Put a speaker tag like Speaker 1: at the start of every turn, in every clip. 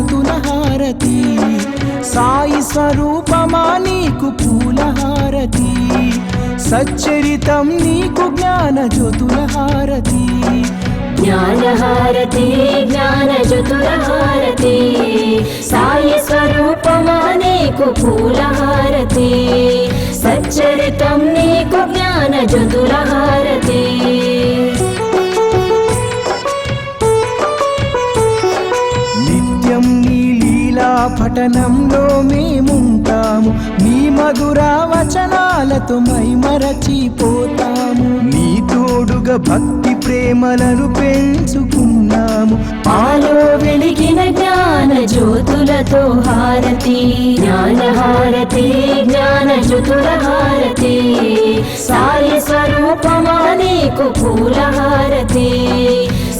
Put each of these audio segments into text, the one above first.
Speaker 1: జ్యోతుల హారతి, సాయి స్వరూపమా నీకు పూల హారతి, సచ్చరితం నీకు జ్ఞాన జ్యోతుల హారతి.
Speaker 2: జ్ఞానహారతి జ్ఞానజ్యోతులహారతి, సాయి స్వరూపమా నీకు పూలహారతి, సచ్చరితం నీకు జ్ఞానజ్యోతులహారతి.
Speaker 1: నిత్యం నీ లీలా పఠనంలో మేముంటాము, నీ మధుర వచనాలతో మైమరచిపోతాము. నీ తోడుగా భక్తి ప్రేమలను పెంచుకున్నాము.
Speaker 2: పాలో వెలిగిన జ్ఞాన జ్యోతులతో హారతి, జ్ఞానహారతి జ్ఞానజ్యోతులహారతి, సాయి స్వరూపమా నీకు పూలహారతి,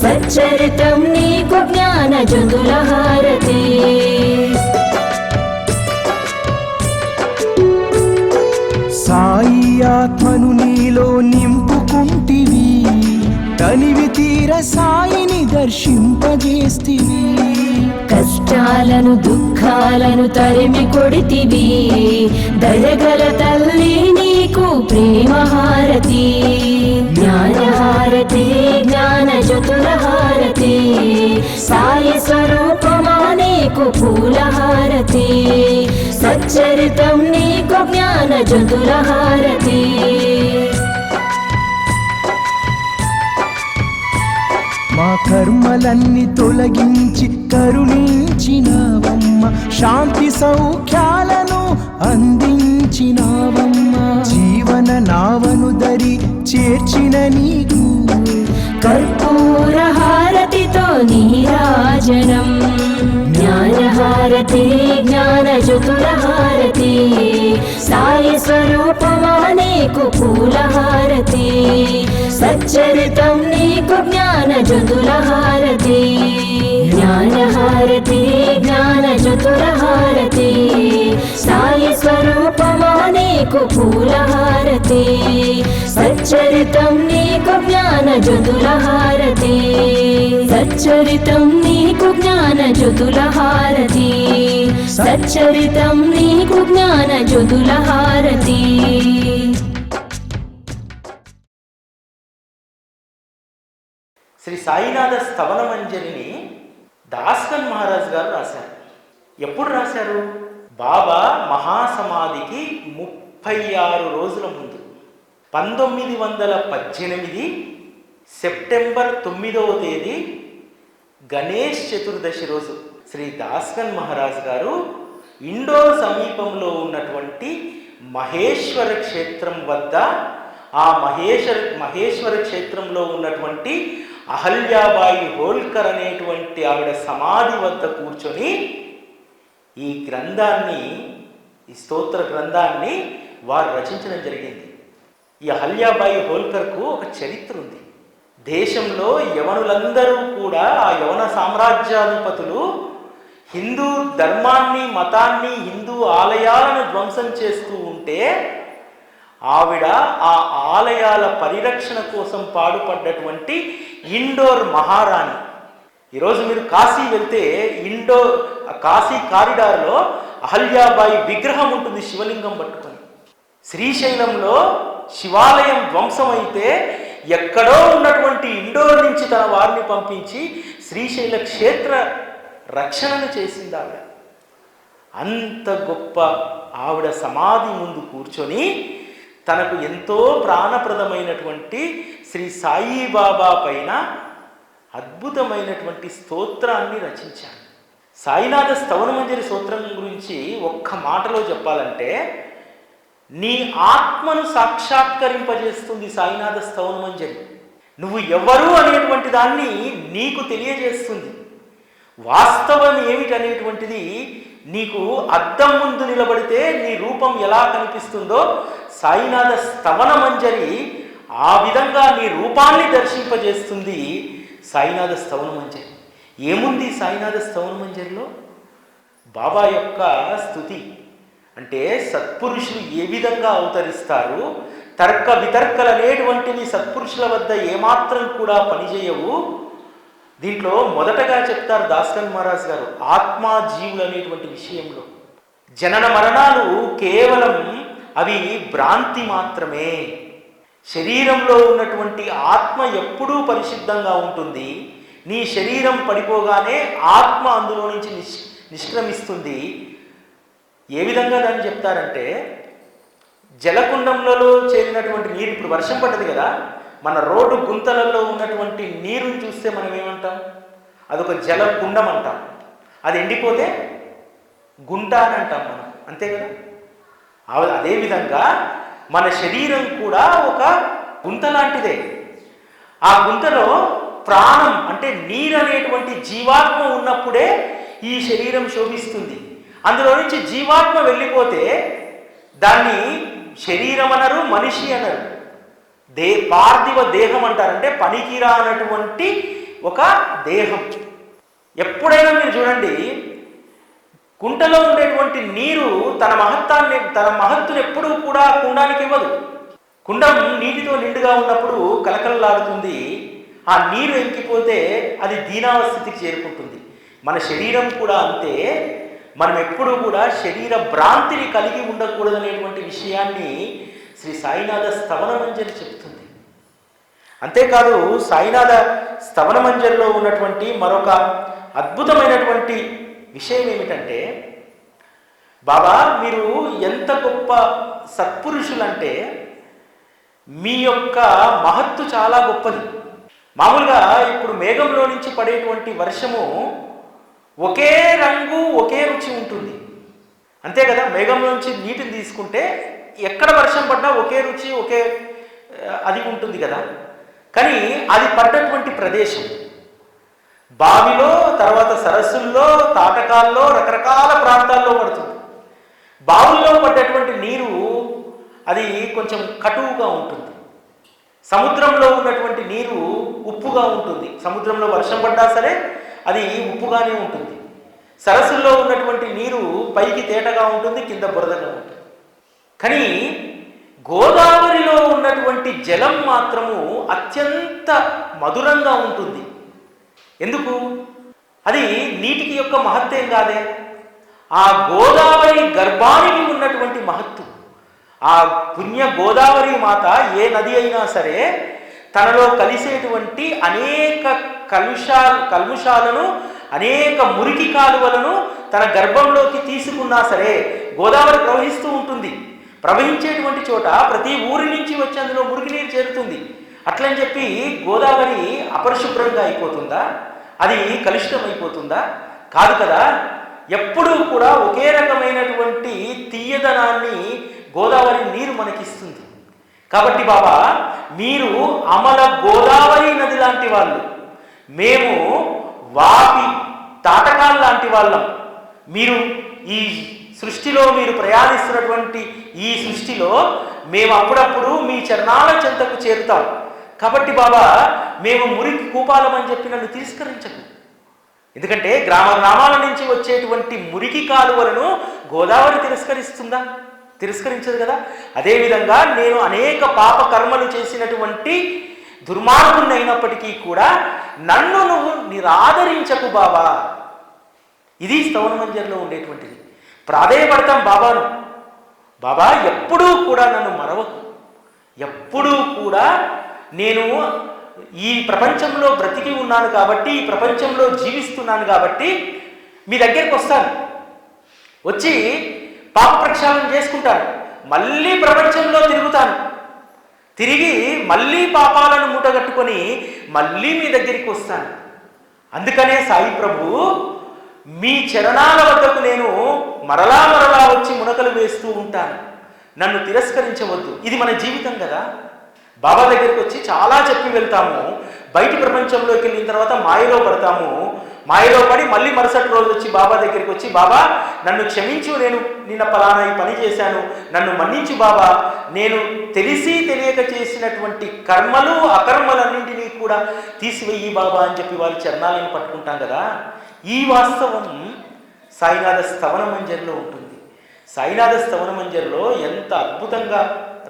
Speaker 2: సచ్చరితం నీకు జ్ఞానజ్యోతులహారతి.
Speaker 1: సాయి ఆత్మను నీలో నింపుకుంటివి, తనివి తీర సాయిని దర్శింపజేస్తివి.
Speaker 2: కష్టాలను దుఃఖాలను తరిమి కొడితివి, దయగల తల్లి నీకు ప్రేమహారతి, జ్ఞానహారతి జ్ఞానజ్యోతులహారతి, సాయి స్వరూపమా నీకు పూలహారతి, సచ్చరితం నీకు జ్ఞానజ్యోతులహారతి.
Speaker 1: మా కర్మలన్నీ తొలగించి కరుణించినావమ్మ, శాంతి సౌఖ్యాలను అందించినావమ్మ. జీవన నావను దరి చేర్చిన నీకు
Speaker 2: కర్పూర హారతితో నీరాజనం, జ్ఞానహారతి జ్ఞానజ్యోతులహారతి, సాయి స్వరూపమా నీకు పూలహారతి, సచ్చరితం నీకు జ్ఞానజ్యోతులహారతి, జ్ఞానహారతి జ్ఞానజ్యోతులహారతి, సాయి స్వరూపమా నీకు పూలహారతి, సచ్చరితం నీకు జ్ఞానజ్యోతులహారతి, సచ్చరితం నీకు జ్ఞానజ్యోతులహారతి, సచ్చరితం నీకు జ్ఞానజ్యోతులహారతి.
Speaker 3: శ్రీ సాయినాథ స్తవన మంజరిని దాస్కన్ మహారాజ్ గారు రాశారు. ఎప్పుడు రాశారు? బాబా మహాసమాధికి 36 రోజుల ముందు, 1918 సెప్టెంబర్ 9వ తేదీ గణేష్ చతుర్దశి రోజు శ్రీ దాస్కన్ మహారాజ్ గారు ఇండోర్ సమీపంలో ఉన్నటువంటి మహేశ్వర క్షేత్రం వద్ద, ఆ మహేశ్వర క్షేత్రంలో ఉన్నటువంటి అహల్యాబాయి హోల్కర్ అనేటువంటి ఆవిడ సమాధి వద్ద కూర్చొని ఈ గ్రంథాన్ని, ఈ స్తోత్ర గ్రంథాన్ని వారు రచించడం జరిగింది. ఈ అహల్యాబాయి హోల్కర్కు ఒక చరిత్ర ఉంది. దేశంలో యవనులందరూ కూడా, ఆ యవన సామ్రాజ్యాధిపతులు హిందూ ధర్మాన్ని, మతాన్ని, హిందూ ఆలయాలను ధ్వంసం చేస్తూ ఉంటే ఆవిడ ఆ ఆలయాల పరిరక్షణ కోసం పాటుపడ్డటువంటి ఇండోర్ మహారాణి. ఈరోజు మీరు కాశీ వెళ్తే కాశీ కారిడార్లో అహల్యాబాయి విగ్రహం ఉంటుంది, శివలింగం పట్టుకొని. శ్రీశైలంలో శివాలయం ధ్వంసమైతే ఎక్కడో ఉన్నటువంటి ఇండోర్ నుంచి తన వారిని పంపించి శ్రీశైల క్షేత్ర రక్షణను చేసింది ఆవిడ. అంత గొప్ప ఆవిడ సమాధి ముందు కూర్చొని తనకు ఎంతో ప్రాణప్రదమైనటువంటి శ్రీ సాయిబాబా పైన అద్భుతమైనటువంటి స్తోత్రాన్ని రచించారు. సాయినాథ స్తవనమంజరి స్తోత్రం గురించి ఒక్క మాటలో చెప్పాలంటే, నీ ఆత్మను సాక్షాత్కరింపజేస్తుంది సాయినాథ స్తవనమంజరి. నువ్వు ఎవరు అనేటువంటి దాన్ని నీకు తెలియజేస్తుంది. వాస్తవం ఏమిటనేటువంటిది నీకు అద్దం ముందు నిలబడితే నీ రూపం ఎలా కనిపిస్తుందో సాయినాథ స్తవనమంజరి ఆ విధంగా నీ రూపాన్ని దర్శింపజేస్తుంది సాయినాథ స్తవనమంజరి. ఏముంది సాయినాథ స్తవనమంజరిలో? బాబా యొక్క స్తుతి. అంటే సత్పురుషులు ఏ విధంగా అవతరిస్తారు, తర్క వితర్కలు అనేటువంటివి సత్పురుషుల వద్ద ఏమాత్రం కూడా పనిచేయవు. దీంట్లో మొదటగా చెప్తారు దాస్కన్ మహారాజ్ గారు, ఆత్మ జీవులు అనేటువంటి విషయంలో జనన మరణాలు కేవలం అవి భ్రాంతి మాత్రమే. శరీరంలో ఉన్నటువంటి ఆత్మ ఎప్పుడూ పరిశుద్ధంగా ఉంటుంది. నీ శరీరం పడిపోగానే ఆత్మ అందులో నుంచి నిష్క్రమిస్తుంది. ఏ విధంగా దాన్ని చెప్తారంటే, జలకుండంలో చేరినటువంటి నీరు, ఇప్పుడు వర్షం పడ్డది కదా, మన రోడ్డు గుంతలలో ఉన్నటువంటి నీరుని చూస్తే మనం ఏమంటాం? అదొక జలకుండం అంటాం. అది ఎండిపోతే గుంట అని అంటాం మనం, అంతే కదా. అదేవిధంగా మన శరీరం కూడా ఒక గుంత లాంటిదే. ఆ గుంతలో ప్రాణం అంటే నీరు అనేటువంటి జీవాత్మ ఉన్నప్పుడే ఈ శరీరం శోభిస్తుంది. అందులో నుంచి జీవాత్మ వెళ్ళిపోతే దాన్ని శరీరం అనరు, మనిషి అనరు, పార్థివ దేహం అంటారంటే పనికిరా అన్నటువంటి ఒక దేహం. ఎప్పుడైనా మీరు చూడండి, కుంటలో ఉండేటువంటి నీరు తన మహత్తును ఎప్పుడూ కూడా కుండానికి ఇవ్వదు. కుండం నీటితో నిండుగా ఉన్నప్పుడు కలకలలాడుతుంది. ఆ నీరు ఎంకిపోతే అది దీనావస్థితికి చేరుకుంటుంది. మన శరీరం కూడా అంతే. మనం ఎప్పుడూ కూడా శరీర భ్రాంతిని కలిగి ఉండకూడదనేటువంటి విషయాన్ని శ్రీ సాయినాథ స్తవన మంజరి చెప్తుంది. అంతేకాదు, సాయినాథ స్తవన మంజరిలో ఉన్నటువంటి మరొక అద్భుతమైనటువంటి విషయం ఏమిటంటే, బాబా మీరు ఎంత గొప్ప సత్పురుషులంటే మీ యొక్క మహత్తు చాలా గొప్పది. మామూలుగా ఇప్పుడు మేఘంలో నుంచి పడేటువంటి వర్షము ఒకే రంగు ఒకే రుచి ఉంటుంది, అంతే కదా. మేఘంలో నుంచి నీటిని తీసుకుంటే ఎక్కడ వర్షం పడ్డా ఒకే రుచి ఒకే అది ఉంటుంది కదా. కానీ అది పడ్డటువంటి ప్రదేశం బావిలో, తర్వాత సరస్సుల్లో, తాటకాల్లో, రకరకాల ప్రాంతాల్లో పడుతుంది. బావుల్లో పడ్డటువంటి నీరు అది కొంచెం కటువుగా ఉంటుంది. సముద్రంలో ఉన్నటువంటి నీరు ఉప్పుగా ఉంటుంది. సముద్రంలో వర్షం పడ్డా సరే అది ఉప్పుగానే ఉంటుంది. సరస్సుల్లో ఉన్నటువంటి నీరు పైకి తేటగా ఉంటుంది, కింద బురదగా ఉంటుంది. కానీ గోదావరిలో ఉన్నటువంటి జలం మాత్రము అత్యంత మధురంగా ఉంటుంది. ఎందుకు? అది నీటికి యొక్క మహత్తేం కాదే, ఆ గోదావరి గర్భానికి ఉన్నటువంటి మహత్తు. ఆ పుణ్య గోదావరి మాత ఏ నది అయినా సరే తనలో కలిసేటువంటి అనేక కల్ముషాలను, అనేక మురికి కాలువలను తన గర్భంలోకి తీసుకున్నా సరే గోదావరి ప్రవహిస్తూ ఉంటుంది. ప్రవహించేటువంటి చోట ప్రతి ఊరి నుంచి వచ్చి అందులో మురికి నీరు చేరుతుంది. అట్లని చెప్పి గోదావరి అపరిశుభ్రంగా అయిపోతుందా? అది కలుషితం అయిపోతుందా? కాదు కదా. ఎప్పుడూ కూడా ఒకే రకమైనటువంటి తీయదనాన్ని గోదావరి నీరు మనకిస్తుంది. కాబట్టి బాబా మీరు అమల గోదావరి నది లాంటి వాళ్ళు, మేము వాపి తాటకాలు లాంటి వాళ్ళం. మీరు ఈ సృష్టిలో మీరు ప్రయాణిస్తున్నటువంటి ఈ సృష్టిలో మేము అప్పుడప్పుడు మీ చరణాల చెంతకు చేరుతాం. కాబట్టి బాబా మేము మురికి కూపాలమని చెప్పి నన్ను తిరస్కరించకు. ఎందుకంటే గ్రామ గ్రామాల నుంచి వచ్చేటువంటి మురికి కాలువలను గోదావరి తిరస్కరిస్తుందా? తిరస్కరించదు కదా. అదేవిధంగా నేను అనేక పాప కర్మలు చేసినటువంటి దుర్మార్గుని అయినప్పటికీ కూడా నన్ను నువ్వు నిరాదరించకు బాబా. ఇది స్తవన మంజరిలో ఉండేటువంటిది. ప్రాధేయపడతాం బాబాను, బాబా ఎప్పుడూ కూడా నన్ను మరవకు, ఎప్పుడూ కూడా నేను ఈ ప్రపంచంలో బ్రతికి ఉన్నాను కాబట్టి, ఈ ప్రపంచంలో జీవిస్తున్నాను కాబట్టి మీ దగ్గరికి వస్తాను, వచ్చి పాప ప్రక్షాళన చేసుకుంటాను, మళ్ళీ ప్రపంచంలో తిరుగుతాను, తిరిగి మళ్ళీ పాపాలను మూటగట్టుకొని మళ్ళీ మీ దగ్గరికి వస్తాను. అందుకనే సాయి ప్రభు మీ చరణాల వద్దకు నేను మరలా మరలా వచ్చి మునకలు వేస్తూ ఉంటాను, నన్ను తిరస్కరించవద్దు. ఇది మన జీవితం కదా. బాబా దగ్గరికి వచ్చి చాలా చెప్పి వెళ్తాము, బయటి ప్రపంచంలోకి వెళ్ళిన తర్వాత మాయలో పడతాము, మాయలో పడి మళ్ళీ మరుసటి రోజు వచ్చి బాబా దగ్గరికి వచ్చి, బాబా నన్ను క్షమించు, నేను నిన్న పలానా ఈ పని చేశాను, నన్ను మన్నించు బాబా, నేను తెలిసి తెలియక చేసినటువంటి కర్మలు అకర్మలన్నింటినీ కూడా తీసివేయి బాబా అని చెప్పి వారి చరణాలను పట్టుకుంటాం కదా. ఈ వాస్తవం సాయినాథ స్తవన మంజరిలో ఉంటుంది. సాయినాథ స్తవన మంజరిలో ఎంత అద్భుతంగా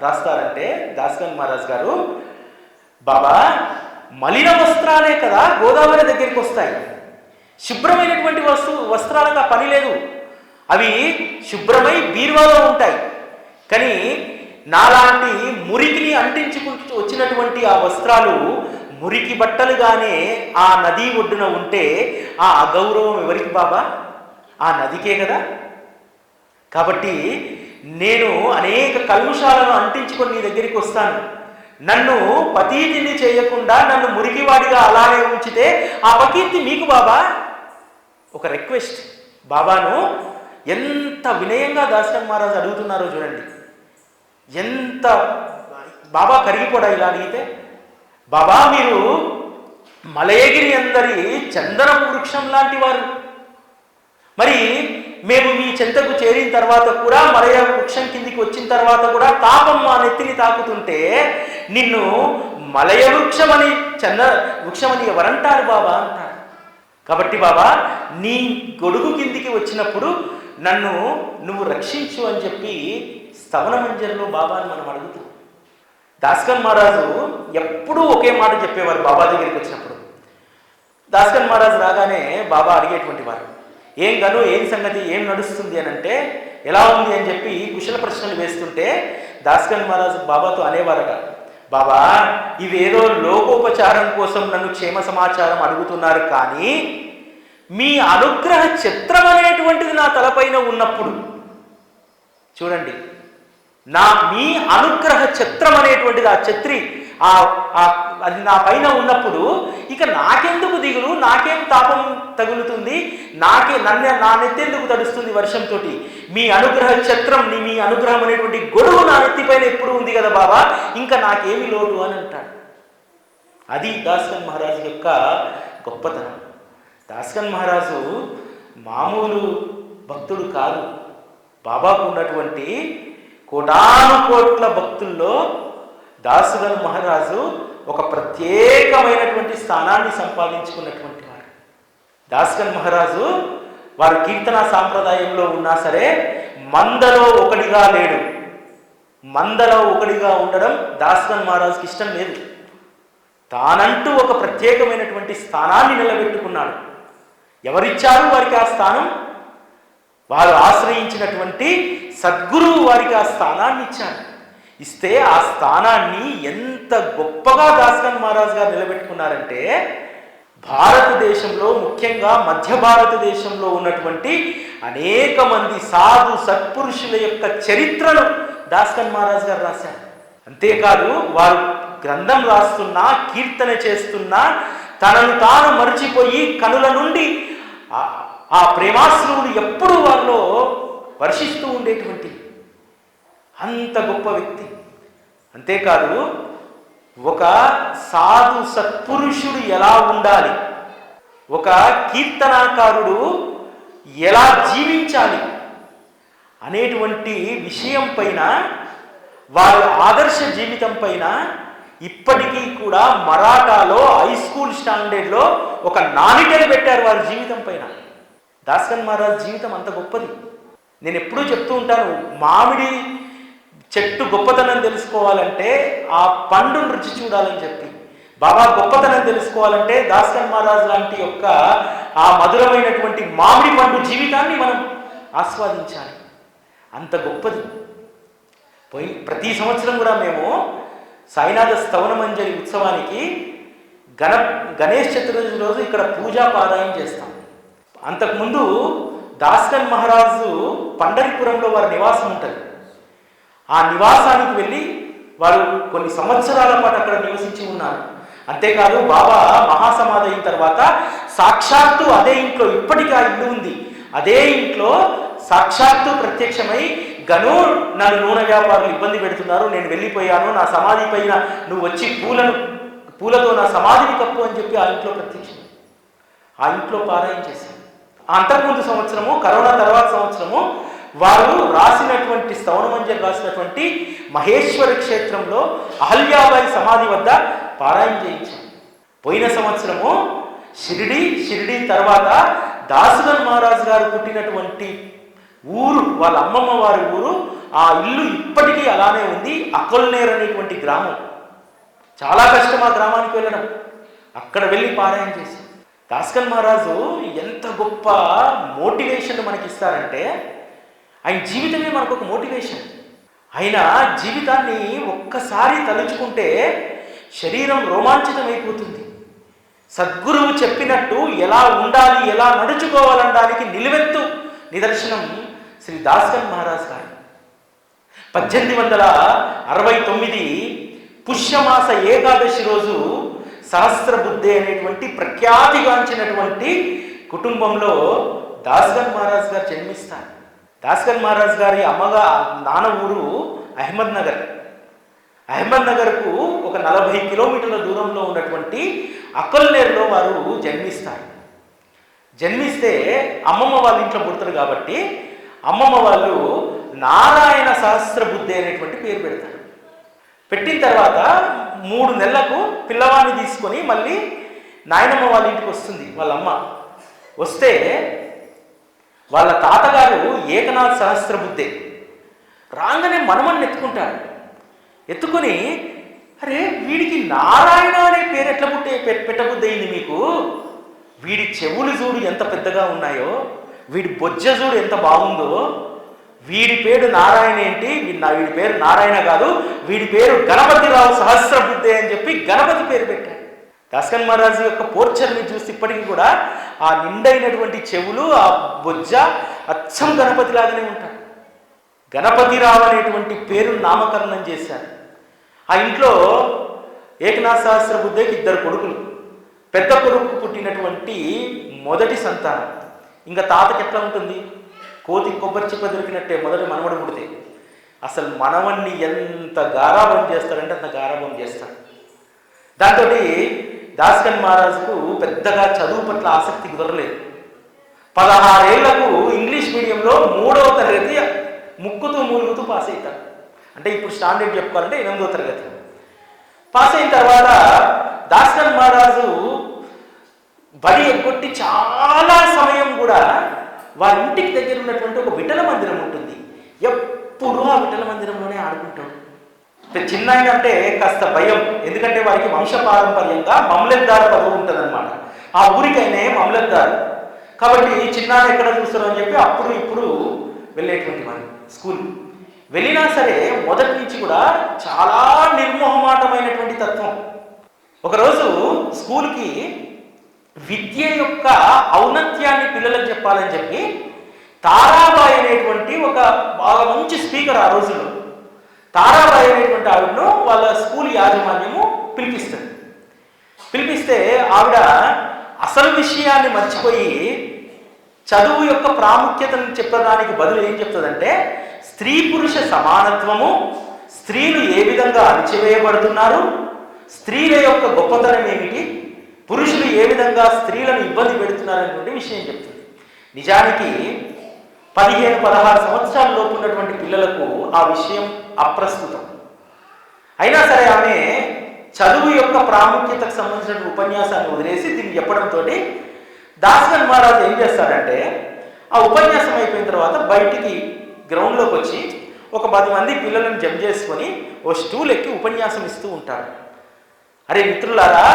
Speaker 3: రాస్తారంటే దాస్కన్ మహారాజ్ గారు, బాబా మలిన వస్త్రాలే కదా గోదావరి దగ్గరికి వస్తాయి. శుభ్రమైనటువంటి వస్త్రాలకు ఆ పని లేదు. అవి శుభ్రమై బీరువాలో ఉంటాయి. కానీ నాలాంటి మురికిని అంటించుకుంటూ వచ్చినటువంటి ఆ వస్త్రాలు మురికి బట్టలుగానే ఆ నది ఒడ్డున ఉంటే ఆ అగౌరవం ఎవరికి బాబా? ఆ నదికే కదా. కాబట్టి నేను అనేక కల్ముషాలను అంటించుకొని నీ దగ్గరికి వస్తాను. నన్ను పతీతిని చేయకుండా నన్ను మురికివాడిగా అలానే ఉంచితే ఆ పకీర్తి మీకు బాబా. ఒక రిక్వెస్ట్, బాబాను ఎంత వినయంగా దాస్కన్ మహారాజ్ అడుగుతున్నారో చూడండి. ఎంత బాబా కరిగిపోడా ఇలా అడిగితే? బాబా మీరు మలయగిరి అందరి చందనపు వృక్షం లాంటి వారు. మరి మేము మీ చెంతకు చేరిన తర్వాత కూడా, మలయ వృక్షం కిందికి వచ్చిన తర్వాత కూడా తాపం మా నెత్తిని తాకుతుంటే నిన్ను మలయ వృక్షమని వృక్షమని ఎవరంటారు బాబా అంటారు. కాబట్టి బాబా నీ గొడుగు కిందికి వచ్చినప్పుడు నన్ను నువ్వు రక్షించు అని చెప్పి స్తవన మంజరిలో బాబాని మనం అడుగుతాం. దాస్కన్ మహారాజు ఎప్పుడూ ఒకే మాట చెప్పేవారు బాబా దగ్గరికి వచ్చినప్పుడు. దాస్కన్ మహారాజు రాగానే బాబా అడిగేటువంటి వారు, ఏం గను, ఏం సంగతి, ఏం నడుస్తుంది అని అంటే, ఎలా ఉంది అని చెప్పి కుశల ప్రశ్నలు వేస్తుంటే దాస్కన్ మహారాజు బాబాతో అనేవారట, బాబా ఇవేదో లోకోపచారం కోసం నన్ను క్షేమ సమాచారం అడుగుతున్నారు, కానీ మీ అనుగ్రహ చిత్రం అనేటువంటిది నా తలపైన ఉన్నప్పుడు చూడండి, మీ అనుగ్రహ చిత్రం అనేటువంటిది ఆ ఛత్రి అది నా పైన ఉన్నప్పుడు ఇక నాకెందుకు దిగులు, నాకేం తాపం తగులుతుంది, నా నెత్తెందుకు తడుస్తుంది వర్షంతో? మీ అనుగ్రహ ఛత్రం, మీ అనుగ్రహం అనేటువంటి గొడుగు నా నెత్తిపైన ఎప్పుడు ఉంది కదా బాబా, ఇంకా నాకేమి లోటు అని అంటాడు. అది దాస్కన్ మహారాజు యొక్క గొప్పతనం. దాస్కన్ మహారాజు మామూలు భక్తుడు కాదు. బాబాకు ఉన్నటువంటి కోటాను కోట్ల భక్తుల్లో దాస్కన్ మహారాజు ఒక ప్రత్యేకమైనటువంటి స్థానాన్ని సంపాదించుకున్నటువంటి వారు. దాస్కన్ మహారాజు వారు కీర్తన సాంప్రదాయంలో ఉన్నా సరే మందలో ఒకటిగా లేడు. మందలో ఒకటిగా ఉండడం దాస్కన్ మహారాజుకి ఇష్టం లేదు. తానంటూ ఒక ప్రత్యేకమైనటువంటి స్థానాన్ని నిలబెట్టుకున్నాడు. ఎవరిచ్చారు వారికి ఆ స్థానం? వారు ఆశ్రయించినటువంటి సద్గురువు వారికి ఆ స్థానాన్ని ఇచ్చారు. ఇస్తే ఆ స్థానాన్ని ఎంత గొప్పగా దాస్కన్ మహారాజ్ గారు నిలబెట్టుకున్నారంటే, భారతదేశంలో ముఖ్యంగా మధ్య భారతదేశంలో ఉన్నటువంటి అనేక మంది సాధు సత్పురుషుల యొక్క చరిత్రను దాస్కన్ మహారాజ్ గారు రాశారు. అంతేకాదు వారు గ్రంథం రాస్తున్నా, కీర్తన చేస్తున్నా తనను తాను మర్చిపోయి కనుల నుండి ఆ ప్రేమాశ్రువులు ఎప్పుడూ వారిలో వర్షిస్తూ ఉండేటువంటి అంత గొప్ప వ్యక్తి. అంతేకాదు ఒక సాధు సత్పురుషుడు ఎలా ఉండాలి, ఒక కీర్తనాకారుడు ఎలా జీవించాలి అనేటువంటి విషయం పైన, వారి ఆదర్శ జీవితం పైన ఇప్పటికీ కూడా మరాఠాలో హై స్కూల్ స్టాండర్డ్లో ఒక నాణికలు పెట్టారు వారి జీవితం పైన. దాస్కన్ మహారాజ్ జీవితం అంత గొప్పది. నేను ఎప్పుడూ చెప్తూ ఉంటాను, మామిడి చెట్టు గొప్పతనం తెలుసుకోవాలంటే ఆ పండును రుచి చూడాలని చెప్పి, బాబా గొప్పతనం తెలుసుకోవాలంటే దాస్కన్ మహారాజ్ లాంటి యొక్క ఆ మధురమైనటువంటి మామిడి పండు జీవితాన్ని మనం ఆస్వాదించాలి. అంత గొప్పది. ప్రతి సంవత్సరం కూడా మేము సాయినాథ స్తవన మంజరి ఉత్సవానికి గణేష్ చతుర్థి రోజు ఇక్కడ పూజా పారాయణ చేస్తాం. అంతకుముందు దాస్కన్ మహారాజు పండరిపురంలో వారి నివాసం ఉంటుంది. ఆ నివాసానికి వెళ్ళి వారు కొన్ని సంవత్సరాల పాటు అక్కడ నివసించి ఉన్నారు. అంతేకాదు బాబా మహాసమాధి అయిన తర్వాత సాక్షాత్తు అదే ఇంట్లో, ఇప్పటికీ ఆ ఇల్లు ఉంది, అదే ఇంట్లో సాక్షాత్తు ప్రత్యక్షమై, గను నన్ను నూనె వ్యాపారులు ఇబ్బంది పెడుతున్నారు, నేను వెళ్ళిపోయాను, నా సమాధి పైన నువ్వు వచ్చి పూలతో నా సమాధిని కప్పు అని చెప్పి ఆ ఇంట్లో ప్రత్యక్షం, ఆ ఇంట్లో పారాయణ చేశారు. అంతకుముందు సంవత్సరము, కరోనా తర్వాత సంవత్సరము వారు రాసినటువంటి స్తవన మంజరి రాసినటువంటి మహేశ్వరి క్షేత్రంలో అహల్యాబాయి సమాధి వద్ద పారాయణ చేయించారు. పోయిన సంవత్సరము షిరిడి తర్వాత దాస్కన్ మహారాజ్ గారు పుట్టినటువంటి ఊరు, వాళ్ళ అమ్మమ్మ వారి ఊరు, ఆ ఇల్లు ఇప్పటికీ అలానే ఉంది. అకొల్నేర్ అనేటువంటి గ్రామం. చాలా కష్టం ఆ గ్రామానికి వెళ్ళడం. అక్కడ వెళ్ళి పారాయణ చేశారు. దాస్కన్ మహారాజు ఎంత గొప్ప మోటివేషన్ మనకి ఇస్తారంటే, ఆయన జీవితమే మనకు ఒక మోటివేషన్. ఆయన జీవితాన్ని ఒక్కసారి తలుచుకుంటే శరీరం రోమాంచితమైపోతుంది. సద్గురువు చెప్పినట్టు ఎలా ఉండాలి, ఎలా నడుచుకోవాలనడానికి నిలువెత్తు నిదర్శనం శ్రీ దాస్కన్ మహారాజ్ గారు. 1869 పుష్యమాస ఏకాదశి రోజు సహస్రబుద్ధే అనేటువంటి ప్రఖ్యాతిగాంచినటువంటి కుటుంబంలో దాస్కన్ మహారాజ్ గారు జన్మిస్తారు. దాస్కన్ మహారాజ్ గారి నాన్న ఊరు అహ్మద్ నగర్. అహ్మద్ నగర్కు ఒక 40 కిలోమీటర్ల దూరంలో ఉన్నటువంటి అకల్నేర్లో వారు జన్మిస్తారు. జన్మిస్తే అమ్మమ్మ వాళ్ళ ఇంట్లో పుడతారు కాబట్టి అమ్మమ్మ వాళ్ళు నారాయణ సహస్రబుద్ధే అనేటువంటి పేరు పెడతారు. పెట్టిన తర్వాత 3 నెలలకు పిల్లవాడిని తీసుకొని మళ్ళీ నాయనమ్మ వాళ్ళ ఇంటికి వస్తుంది వాళ్ళ అమ్మ. వస్తే వాళ్ళ తాతగారు ఏకనాథ్ సహస్రబుద్ధే. రాగానే మనమని ఎత్తుకుంటాడు. ఎత్తుకొని, అరే వీడికి నారాయణ అనే పేరు ఎట్లా పెట్టబుద్ధి అయింది మీకు? వీడి చెవులు చూడు ఎంత పెద్దగా ఉన్నాయో, వీడి బొజ్జ చూడు ఎంత బాగుందో, వీడి పేరు నారాయణ ఏంటి, వీడి పేరు నారాయణ కాదు, వీడి పేరు గణపతిరావు సహస్రబుద్ధే అని చెప్పి గణపతి పేరు పెట్టాడు. దాస్కన్ మహారాజు యొక్క పోర్చర్ని చూసి ఇప్పటికీ కూడా ఆ నిండైనటువంటి చెవులు, ఆ బొజ్జ అచ్చం గణపతి లాగానే ఉంటాడు. గణపతిరావు అనేటువంటి పేరు నామకరణం చేశారు. ఆ ఇంట్లో ఏకనాథ్ సహస్రబుద్ధేకి 2 కొడుకులు. పెద్ద కొడుకు పుట్టినటువంటి మొదటి సంతానం. ఇంకా తాతకి ఎట్లా ఉంటుంది? కోతి కొబ్బరి చిప్ప దొరికినట్టే మొదటి మనవడు పుడితే. అసలు మనవణ్ణి ఎంత గారాబం చేస్తాడంటే అంత గారాబం చేస్తాడు. దాంతో దాస్కన్ మహారాజుకు పెద్దగా చదువు పట్ల ఆసక్తి కుదరలేదు. 16 ఏళ్లకు ఇంగ్లీష్ మీడియంలో 3వ తరగతి ముక్కుతూ మూలుగుతూ పాస్ అవుతాడు. అంటే ఇప్పుడు స్టాండర్డ్ చెప్పుకోవాలంటే 8వ తరగతి పాస్ అయిన తర్వాత దాస్కన్ మహారాజు బడి ఎగ్గొట్టి చాలా సమయం కూడా వారి ఇంటికి దగ్గర ఉన్నటువంటి ఒక విఠల మందిరం ఉంటుంది. ఎప్పుడూ ఆ విఠల మందిరంలోనే ఆడుకుంటాడు. చిన్న ఆయన అంటే కాస్త భయం, ఎందుకంటే వారికి వంశపారంపర్యంగా మమ్లెద్దారు పదవి ఉంటుంది అనమాట. ఆ ఊరికైనా మమ్లెద్దారు కాబట్టి చిన్నాన్ని ఎక్కడ చూస్తారు అని చెప్పి అప్పుడు ఇప్పుడు వెళ్ళేటువంటి వారు. స్కూల్ వెళ్ళినా సరే మొదటి నుంచి కూడా చాలా నిర్మోహమాటమైనటువంటి తత్వం. ఒకరోజు స్కూల్కి విద్య యొక్క ఔన్నత్యాన్ని పిల్లలకు చెప్పాలని చెప్పి తారాబాయి అనేటువంటి ఒక బాగా మంచి స్పీకర్, ఆ రోజుల్లో తారాబాయి అనేటువంటి ఆవిడను వాళ్ళ స్కూల్ యాజమాన్యము పిలిపిస్తుంది. పిలిపిస్తే ఆవిడ అసలు విషయాన్ని మర్చిపోయి చదువు యొక్క ప్రాముఖ్యతను చెప్పడానికి బదులు ఏం చెప్తుందంటే, స్త్రీ పురుష సమానత్వము, స్త్రీలు ఏ విధంగా అణచివేయబడుతున్నారు, స్త్రీల యొక్క గొప్పతనం ఏమిటి, పురుషులు ఏ విధంగా స్త్రీలను ఇబ్బంది పెడుతున్నారనేటువంటి విషయం చెప్తుంది. నిజానికి 15-16 సంవత్సరాల లోపు ఉన్నటువంటి పిల్లలకు ఆ విషయం అప్రస్తుతం. అయినా సరే ఆమె చదువు యొక్క ప్రాముఖ్యతకు సంబంధించిన ఉపన్యాసాన్ని వదిలేసి దీన్ని చెప్పడంతో దాస్కన్ మహారాజు ఏం చేస్తాడంటే, ఆ ఉపన్యాసం అయిపోయిన తర్వాత బయటికి గ్రౌండ్లోకి వచ్చి ఒక 10 మంది పిల్లలను జమ చేసుకొని ఓ స్టూల్ ఎక్కి ఉపన్యాసం ఇస్తూ ఉంటాడు. అరే మిత్రులారా,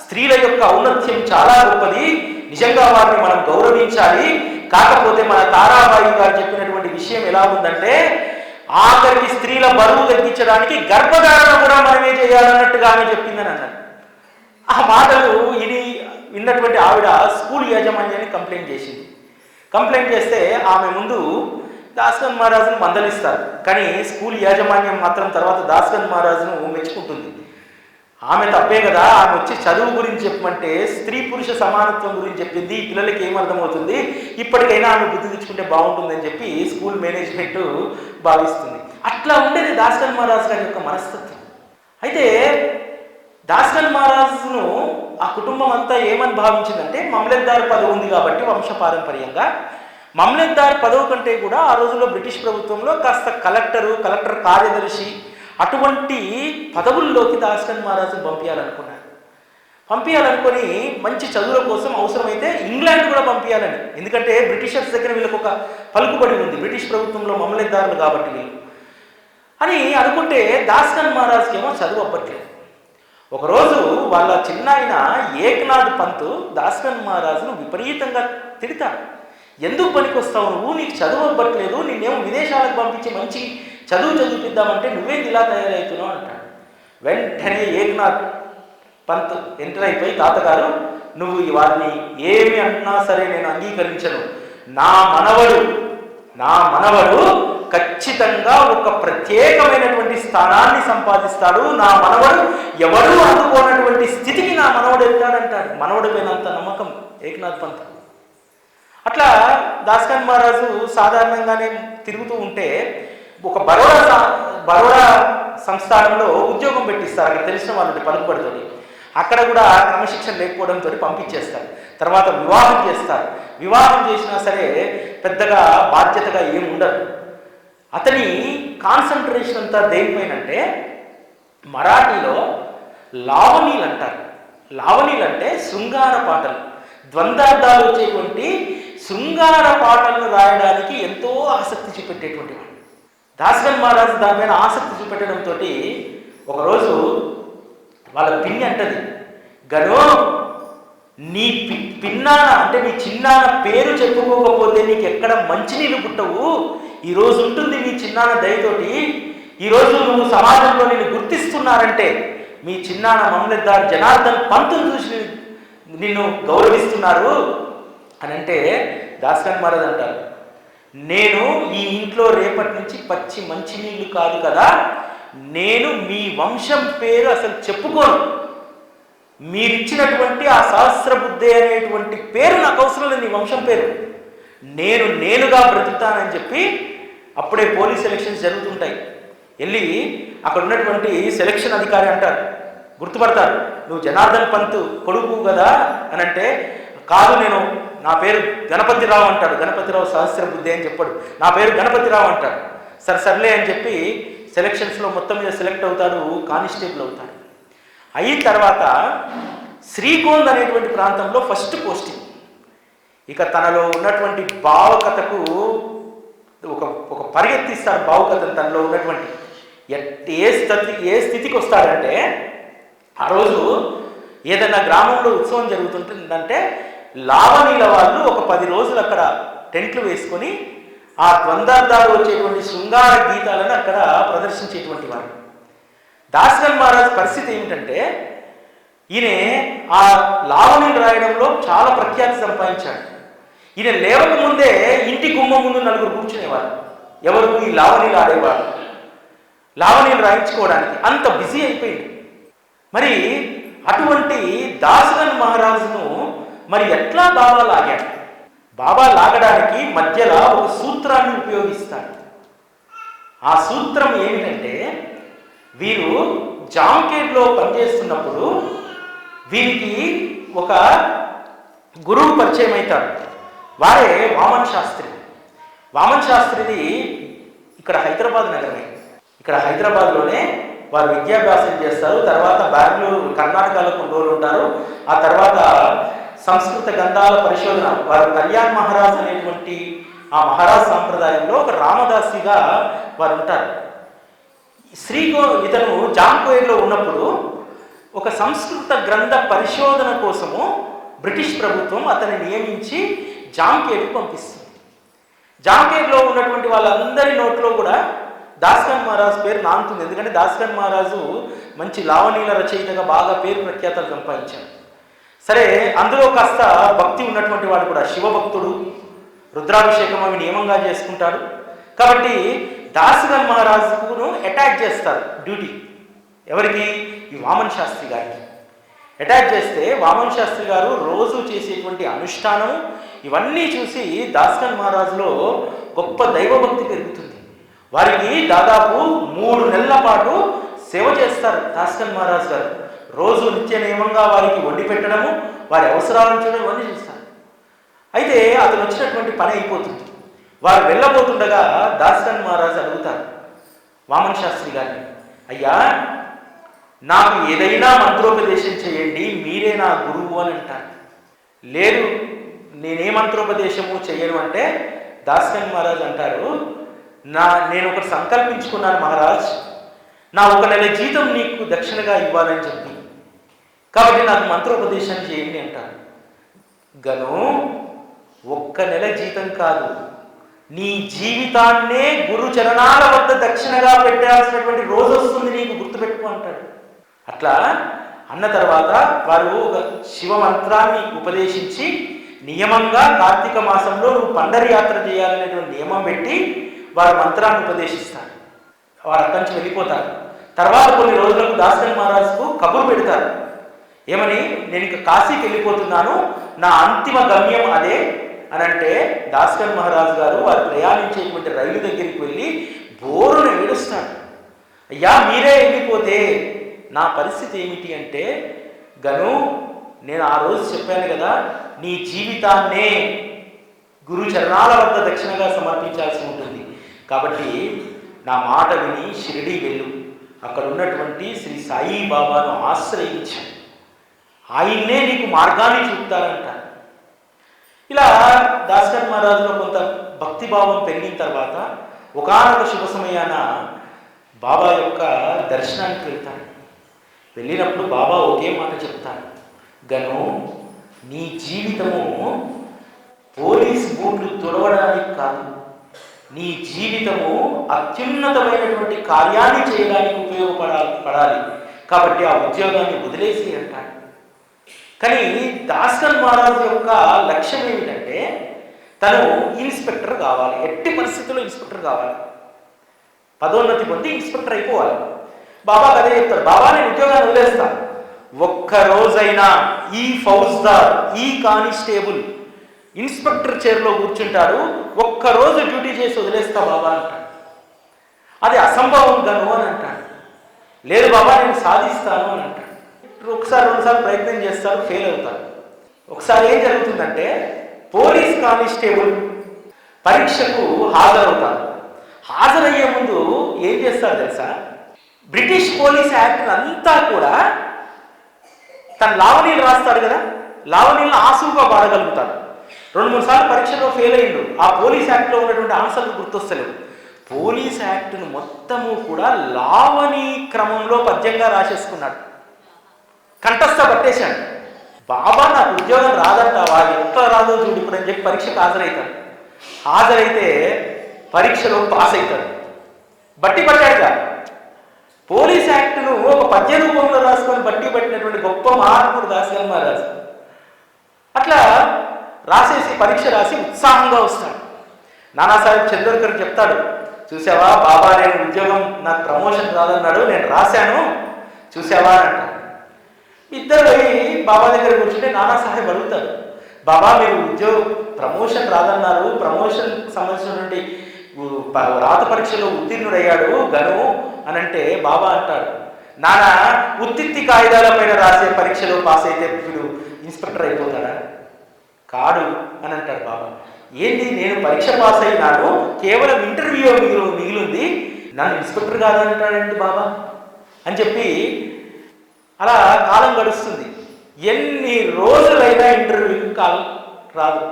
Speaker 3: స్త్రీల యొక్క ఔన్నత్యం చాలా గొప్పది, నిజంగా వారిని మనం గౌరవించాలి. కాకపోతే మన తారాబాయి గారు చెప్పినటువంటి విషయం ఎలా ఉందంటే, ఆఖరికి స్త్రీల బరువు తగ్గించడానికి గర్భధారణ కూడా మనమే చేయాలన్నట్టుగా ఆమె చెప్పిందని అన్నారు. ఆ మాటలు విన్నటువంటి ఆవిడ స్కూల్ యాజమాన్యాన్ని కంప్లైంట్ చేసింది. కంప్లైంట్ చేస్తే ఆమె ముందు దాస్కన్ మహారాజును మందలిస్తారు. కానీ స్కూల్ యాజమాన్యం మాత్రం తర్వాత దాస్కన్ మహారాజును మెచ్చుకుంటుంది. ఆమె తప్పే కదా, ఆమె వచ్చి చదువు గురించి చెప్పమంటే స్త్రీ పురుష సమానత్వం గురించి చెప్పింది, ఈ పిల్లలకి ఏమర్థమవుతుంది, ఇప్పటికైనా ఆమె బుద్ధి తెచ్చుకుంటే బాగుంటుందని చెప్పి స్కూల్ మేనేజ్మెంట్ భావిస్తుంది. అట్లా ఉండేది దాస్కన్ మహారాజు గారి యొక్క మనస్తత్వం. అయితే దాస్కన్ మహారాజును ఆ కుటుంబం అంతా ఏమని భావించిందంటే, మమ్లెద్దార్ పదవి ఉంది కాబట్టి వంశపారంపర్యంగా మమ్లెద్దార్ పదవి కంటే కూడా ఆ రోజుల్లో బ్రిటిష్ ప్రభుత్వంలో కాస్త కలెక్టర్ కార్యదర్శి అటువంటి పదవుల్లోకి దాస్కన్ మహారాజు పంపించాలనుకొని మంచి చదువుల కోసం అవసరమైతే ఇంగ్లాండ్ కూడా పంపించాలని, ఎందుకంటే బ్రిటిషర్స్ దగ్గర వీళ్ళకి ఒక పలుకుబడి ఉంది, బ్రిటిష్ ప్రభుత్వంలో మమ్లెద్దారులు కాబట్టి వీళ్ళు అని అనుకుంటే దాస్కన్ మహారాజుకి ఏమో చదువు అవ్వట్లేదు. ఒకరోజు వాళ్ళ చిన్నాయన ఏక్నాథ్ పంత్ దాస్కన్ మహారాజును విపరీతంగా తిడతాడు. ఎందుకు పనికొస్తావు నువ్వు, నీకు చదువు అవ్వట్లేదు, నిన్నేమో విదేశాలకు పంపించి మంచి చదువు చదివిద్దామంటే నువ్వేంది ఇలా తయారవుతున్నావు అంటాడు. వెంటనే ఏక్నాథ్ పంత్ ఎంటర్ అయిపోయి, తాతగారు నువ్వు వారిని ఏమి అంటున్నా సరే నేను అంగీకరించను, నా మనవడు ఖచ్చితంగా ఒక ప్రత్యేకమైనటువంటి స్థానాన్ని సంపాదిస్తాడు, నా మనవడు ఎవరు అందుకోనటువంటి స్థితికి నా మనవడు వెళ్తాడంటాడు. మనవడు పోయినంత నమ్మకం ఏక్నాథ్ పంత్. అట్లా దాస్కన్ మహారాజు సాధారణంగానే తిరుగుతూ ఉంటే ఒక బరోడా సంస్థానంలో ఉద్యోగం పెట్టిస్తారు. అక్కడ తెలిసిన వాళ్ళని పలుకుబడితోటి. అక్కడ కూడా క్రమశిక్షణ లేకపోవడంతో పంపించేస్తారు. తర్వాత వివాహం చేస్తారు. వివాహం చేసినా సరే పెద్దగా బాధ్యతగా ఏమి ఉండదు. అతని కాన్సన్ట్రేషన్ అంతా దేనిపైనంటే మరాఠీలో లావణీలు అంటారు. లావణీలు అంటే శృంగార పాటలు, ద్వంద్వార్థాలు వచ్చేటువంటి శృంగార పాటలను రాయడానికి ఎంతో ఆసక్తి చూపెట్టేటువంటి వాడు. దాస్కన్ మహారాజు దాని మీద ఆసక్తి చూపెట్టడంతో ఒకరోజు వాళ్ళ పిన్ని అంటది, గనో నీ పిన్నాన అంటే నీ చిన్నాన్న పేరు చెప్పుకోకపోతే నీకు ఎక్కడ మంచినీళ్ళు పుట్టవు. ఈరోజు ఉంటుంది మీ చిన్నాన్న దయతోటి, ఈరోజు నువ్వు సమాజంలో నిన్ను గుర్తిస్తున్నారంటే మీ చిన్నాన్న మమ్మల్దార్ జనార్దన్ పంతును చూసి నిన్ను గౌరవిస్తున్నారు అని అంటే దాస్కన్ మహారాజ్ అంటారు, నేను ఈ ఇంట్లో రేపటి నుంచి పచ్చి మంచినీళ్ళు కాదు కదా, నేను మీ వంశం పేరు అసలు చెప్పుకోను, మీరిచ్చినటువంటి ఆ సహస్రబుద్ధి అనేటువంటి పేరు నాకు అవసరం లేదు, నీ వంశం పేరు, నేనుగా బ్రతుకుతానని చెప్పి అప్పుడే పోలీస్ సెలక్షన్స్ జరుగుతుంటాయి. వెళ్ళి అక్కడ ఉన్నటువంటి సెలక్షన్ అధికారి అంటారు, గుర్తుపడతారు, నువ్వు జనార్దన్ పంత్ కొడుకు కదా అని అంటే, కాదు నేను నా పేరు గణపతిరావు అంటాడు. గణపతిరావు సహస్రబుద్ధి అని చెప్పాడు, నా పేరు గణపతిరావు అంటాడు. సర్లే అని చెప్పి సెలక్షన్స్లో మొత్తం మీద సెలెక్ట్ అవుతాడు, కానిస్టేబుల్ అవుతాడు. అయిన తర్వాత శ్రీగోంద్ అనేటువంటి ప్రాంతంలో ఫస్ట్ పోస్టింగ్. ఇక తనలో ఉన్నటువంటి భావకథకు ఒక పరిగెత్తిస్తాడు. భావకథను తనలో ఉన్నటువంటి ఏ స్థితికి వస్తాడంటే, ఆ రోజు ఏదైనా గ్రామంలో ఉత్సవం జరుగుతుంటుందంటే లావణీల వాళ్ళు ఒక 10 రోజులు అక్కడ టెంట్లు వేసుకొని ఆ ద్వంద్వార్థాలు వచ్చేటువంటి శృంగార గీతాలను అక్కడ ప్రదర్శించేటువంటి వారు. దాస్కన్ మహారాజ్ పరిస్థితి ఏమిటంటే, ఈయన ఆ లావణీలు రాయడంలో చాలా ప్రఖ్యాతి సంపాదించాడు. ఈయన లేవక ముందే ఇంటి గుమ్మం ముందు 4 కూర్చునేవారు. ఎవరు? ఈ లావణీలు ఆడేవారు. లావణీలు రాయించుకోవడానికి అంత బిజీ అయిపోయింది. మరి అటువంటి దాస్కన్ మహారాజును మరి ఎట్లా బాబా లాగాడు? బాబా లాగడానికి మధ్యలో ఒక సూత్రాన్ని ఉపయోగిస్తాడు. ఆ సూత్రం ఏమిటంటే, వీరు జాంకేడ్లో పనిచేస్తున్నప్పుడు వీరికి ఒక గురువు పరిచయం అవుతాడు. వారే వామన్ శాస్త్రి. వామన్ శాస్త్రిది ఇక్కడ హైదరాబాద్ నగరమే. ఇక్కడ హైదరాబాద్లోనే వారు విద్యాభ్యాసం చేస్తారు. తర్వాత బెంగళూరు, కర్ణాటకలో కొన్ని రోజులు ఉంటారు. ఆ తర్వాత సంస్కృత గ్రంథాల పరిశోధన, వారు కళ్యాణ్ మహారాజ్ అనేటువంటి ఆ మహారాజ్ సాంప్రదాయంలో ఒక రామదాసిగా వారు ఉంటారు. ఇతను జాంకోయిలో ఉన్నప్పుడు ఒక సంస్కృత గ్రంథ పరిశోధన కోసము బ్రిటిష్ ప్రభుత్వం అతన్ని నియమించి జాంకేడ్కు పంపిస్తుంది. జాంకేడ్లో ఉన్నటువంటి వాళ్ళందరి నోట్లో కూడా దాస్కన్ మహారాజ్ పేరు నానుతుంది. ఎందుకంటే దాస్కన్ మహారాజు మంచి లావణీల రచయితగా బాగా పేరు ప్రఖ్యాతలు సంపాదించాడు. సరే, అందులో కాస్త భక్తి ఉన్నటువంటి వాడు కూడా, శివభక్తుడు, రుద్రాభిషేకం అవి నియమంగా చేసుకుంటాడు. కాబట్టి దాస్కన్ మహారాజును అటాక్ చేస్తారు డ్యూటీ. ఎవరికి? ఈ వామన్ శాస్త్రి గారికి అటాక్ చేస్తే వామన్ శాస్త్రి గారు రోజు చేసేటువంటి అనుష్ఠానం ఇవన్నీ చూసి దాస్కన్ మహారాజులో గొప్ప దైవభక్తి పెరుగుతుంది. వారికి దాదాపు 3 నెలల పాటు సేవ చేస్తారు దాస్కన్ మహారాజ్ గారు. రోజు నిత్య నియమంగా వారికి వండి పెట్టడము, వారి అవసరాలను చూడడం ఇవన్నీ చేస్తారు. అయితే అతను వచ్చినటువంటి పని అయిపోతుంది. వారు వెళ్ళబోతుండగా దాస్కన్ మహారాజ్ అడుగుతారు వామన్ శాస్త్రి గారిని, అయ్యా నాకు ఏదైనా మంత్రోపదేశం చేయండి, మీరే నా గురువు అని అంటారు. లేదు, నేనే మంత్రోపదేశము చెయ్యను అంటే దాస్కన్ మహారాజ్ అంటారు, నేను ఒకటి సంకల్పించుకున్నాను మహారాజ్, నా 1 నెల జీతం నీకు దక్షిణగా ఇవ్వాలని చెప్పి. కాబట్టి నాకు మంత్రోపదేశం చేయండి అంటారు. గను ఒక్క నెల జీతం కాదు, నీ జీవితాన్నే గురు చరణాల వద్ద దక్షిణగా పెట్టాల్సినటువంటి రోజు వస్తుంది నీకు, గుర్తుపెట్టుకో అంటాడు. అట్లా అన్న తర్వాత వారు ఒక శివ మంత్రాన్ని ఉపదేశించి నియమంగా కార్తీక మాసంలో నువ్వు పండరి యాత్ర చేయాలనేటువంటి నియమం పెట్టి వారు మంత్రాన్ని ఉపదేశిస్తారు. వారు అక్కడి నుంచి వెళ్ళిపోతారు. తర్వాత కొన్ని రోజులకు దాస్కన్ మహారాజుకు కబురు పెడతారు. ఏమని? నేను ఇక కాశీకి వెళ్ళిపోతున్నాను, నా అంతిమ గమ్యం అదే అని అంటే దాస్కన్ మహారాజు గారు వారు ప్రయాణించేటువంటి రైలు దగ్గరికి వెళ్ళి బోరును ఏడుస్తాడు. అయ్యా మీరే వెళ్ళిపోతే నా పరిస్థితి ఏమిటి అంటే, గను నేను ఆ రోజు చెప్పాను కదా, నీ జీవితాన్నే గురు చరణాల వద్ద దక్షిణగా సమర్పించాల్సి ఉంటుంది. కాబట్టి నా మాట విని షిరిడీ వెళ్ళు, అక్కడ ఉన్నటువంటి శ్రీ సాయి బాబాను ఆశ్రయించు, ఆయన్నే నీకు మార్గాన్ని చూపుతారంట. ఇలా దాస్కన్ మహారాజులో కొంత భక్తిభావం పెరిగిన తర్వాత ఒకానొక శుభ సమయాన బాబా యొక్క దర్శనానికి వెళ్తాడు. వెళ్ళినప్పుడు బాబా ఒకే మాట చెప్తాడు, గను నీ జీవితము పోలీస్ బూట్లు తొడవడానికి కాదు, నీ జీవితము అత్యున్నతమైనటువంటి కార్యాన్ని చేయడానికి ఉపయోగపడాలి. కాబట్టి ఆ ఉద్యోగాన్ని వదిలేసి అంటాడు. కానీ దాస్కన్ మహారాజు యొక్క లక్ష్యం ఏమిటంటే తను ఇన్స్పెక్టర్ కావాలి, ఎట్టి పరిస్థితుల్లో ఇన్స్పెక్టర్ కావాలి, పదోన్నతి పొంది ఇన్స్పెక్టర్ అయిపోవాలి. బాబా అదే చెప్తాడు, బాబా నేను ఉద్యోగాన్ని వదిలేస్తాను, ఒక్కరోజైనా ఈ ఫౌజ్దార్ ఈ కానిస్టేబుల్ ఇన్స్పెక్టర్ చైర్లో కూర్చుంటాడు, ఒక్కరోజు డ్యూటీ చేసి వదిలేస్తా బాబా అంటాడు. అది అసంభవం గను అని అంటాడు. లేదు బాబా నేను సాధిస్తాను అని అంటాడు. ఒకసారి రెండుసార్లు ప్రయత్నం చేస్తారు, ఫెయిల్ అవుతారు. ఒకసారి ఏం జరుగుతుందంటే పోలీస్ కానిస్టేబుల్ పరీక్షకు హాజరవుతారు. హాజరయ్యే ముందు ఏం చేస్తారు తెలుసా? బ్రిటిష్ పోలీస్ యాక్ట్ అంతా కూడా తన లావణీలు రాస్తాడు కదా, లావణీలను ఆసువుగా పాడగలుగుతాడు. 2-3 సార్లు పరీక్షలో ఫెయిల్ అయ్యిండు, ఆ పోలీస్ యాక్ట్లో ఉన్నటువంటి ఆన్సర్లు గుర్తొస్తలేవు. పోలీస్ యాక్ట్ను మొత్తము కూడా లావణీ క్రమంలో పద్యంగా రాసేసుకున్నాడు, కంఠస్థ పట్టేశాడు. బాబా నాకు ఉద్యోగం రాదంటావా, ఎట్లా రాదో చూడు ఇప్పుడు అని చెప్పి పరీక్షకు హాజరవుతాడు. హాజరైతే పరీక్షలో పాస్ అవుతాడు. బట్టి పట్టాడుగా, పోలీస్ యాక్ట్ను ఒక పద్య రూపంలో రాసుకొని బట్టి పట్టినటువంటి గొప్ప మహాత్ముడు దాస్కన్ మహారాజు. అట్లా రాసేసి పరీక్ష రాసి ఉత్సాహంగా వస్తాడు. నానాసాహెబ్ చందోర్కర్ చెప్తాడు, చూసావా బాబా నేను ఉద్యోగం నాకు ప్రమోషన్ రాదన్నాడు, నేను రాశాను చూసావా అని అంటాడు. ఇద్దరు బాబా దగ్గర కూర్చుంటే నానాసాహెబ్ అడుగుతాడు, బాబా మీరు ప్రమోషన్ రాదన్నారు, ప్రమోషన్ సంబంధించినటువంటి రాత పరీక్షలో ఉత్తీర్ణుడయ్యాడు గను అని అంటే బాబా అంటాడు, నానా ఉత్తిత్తి కాగితాల పైన రాసే పరీక్షలో పాస్ అయితే వీడు ఇన్స్పెక్టర్ అయిపోతాడా? కాడు అని అంటాడు బాబా. ఏంటి నేను పరీక్ష పాస్ అయినాను, కేవలం ఇంటర్వ్యూ మిగిలింది, నన్ను ఇన్స్పెక్టర్ కాదంటాడండి బాబా అని చెప్పి అలా కాలం గడుస్తుంది. ఎన్ని రోజులైనా ఇంటర్వ్యూకి కాలం రాదు,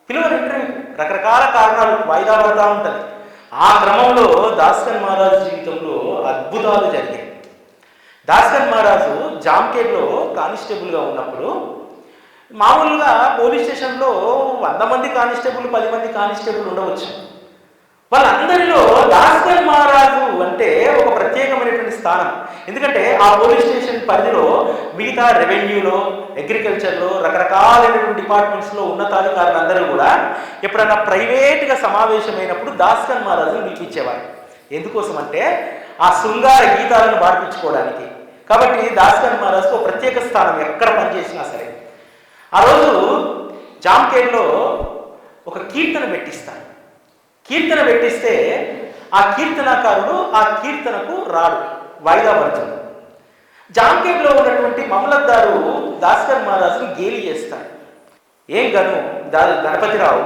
Speaker 3: పిలువని ఇంటర్వ్యూ, రకరకాల కారణాలు వాయిదా పడతా ఉంటుంది. ఆ క్రమంలో దాస్కన్ మహారాజు జీవితంలో అద్భుతాలు జరిగాయి. దాస్కన్ మహారాజు జామ్కేట్లో కానిస్టేబుల్గా ఉన్నప్పుడు మామూలుగా పోలీస్ స్టేషన్లో 100 మంది కానిస్టేబుల్ 10 మంది కానిస్టేబుల్ ఉండవచ్చు. వాళ్ళందరిలో దాస్కన్ మహారాజు అంటే ఒక ప్రత్యేకమైనటువంటి స్థానం. ఎందుకంటే ఆ పోలీస్ స్టేషన్ పరిధిలో మిగతా రెవెన్యూలో, అగ్రికల్చర్లో, రకరకాలైనటువంటి డిపార్ట్మెంట్స్లో ఉన్నతాధికారులందరూ కూడా ఎప్పుడైనా ప్రైవేట్గా సమావేశమైనప్పుడు దాస్కన్ మహారాజును పిలిపించేవారు. ఎందుకోసం అంటే ఆ శృంగార గీతాలను పాటించుకోవడానికి. కాబట్టి దాస్కన్ మహారాజుకు ఒక ప్రత్యేక స్థానం ఎక్కడ పనిచేసినా సరే. ఆ రోజు జామ్కేట్లో ఒక కీర్తన పెట్టిస్తారు. కీర్తన పెట్టిస్తే ఆ కీర్తనకారుడు ఆ కీర్తనకు రాడు, వాయిదా పడుతుంది. జామ్కేట్లో ఉన్నటువంటి మమలద్దారు దాస్కన్ మహారాజును గేలి చేస్తాడు. ఏం గను గణపతిరావు,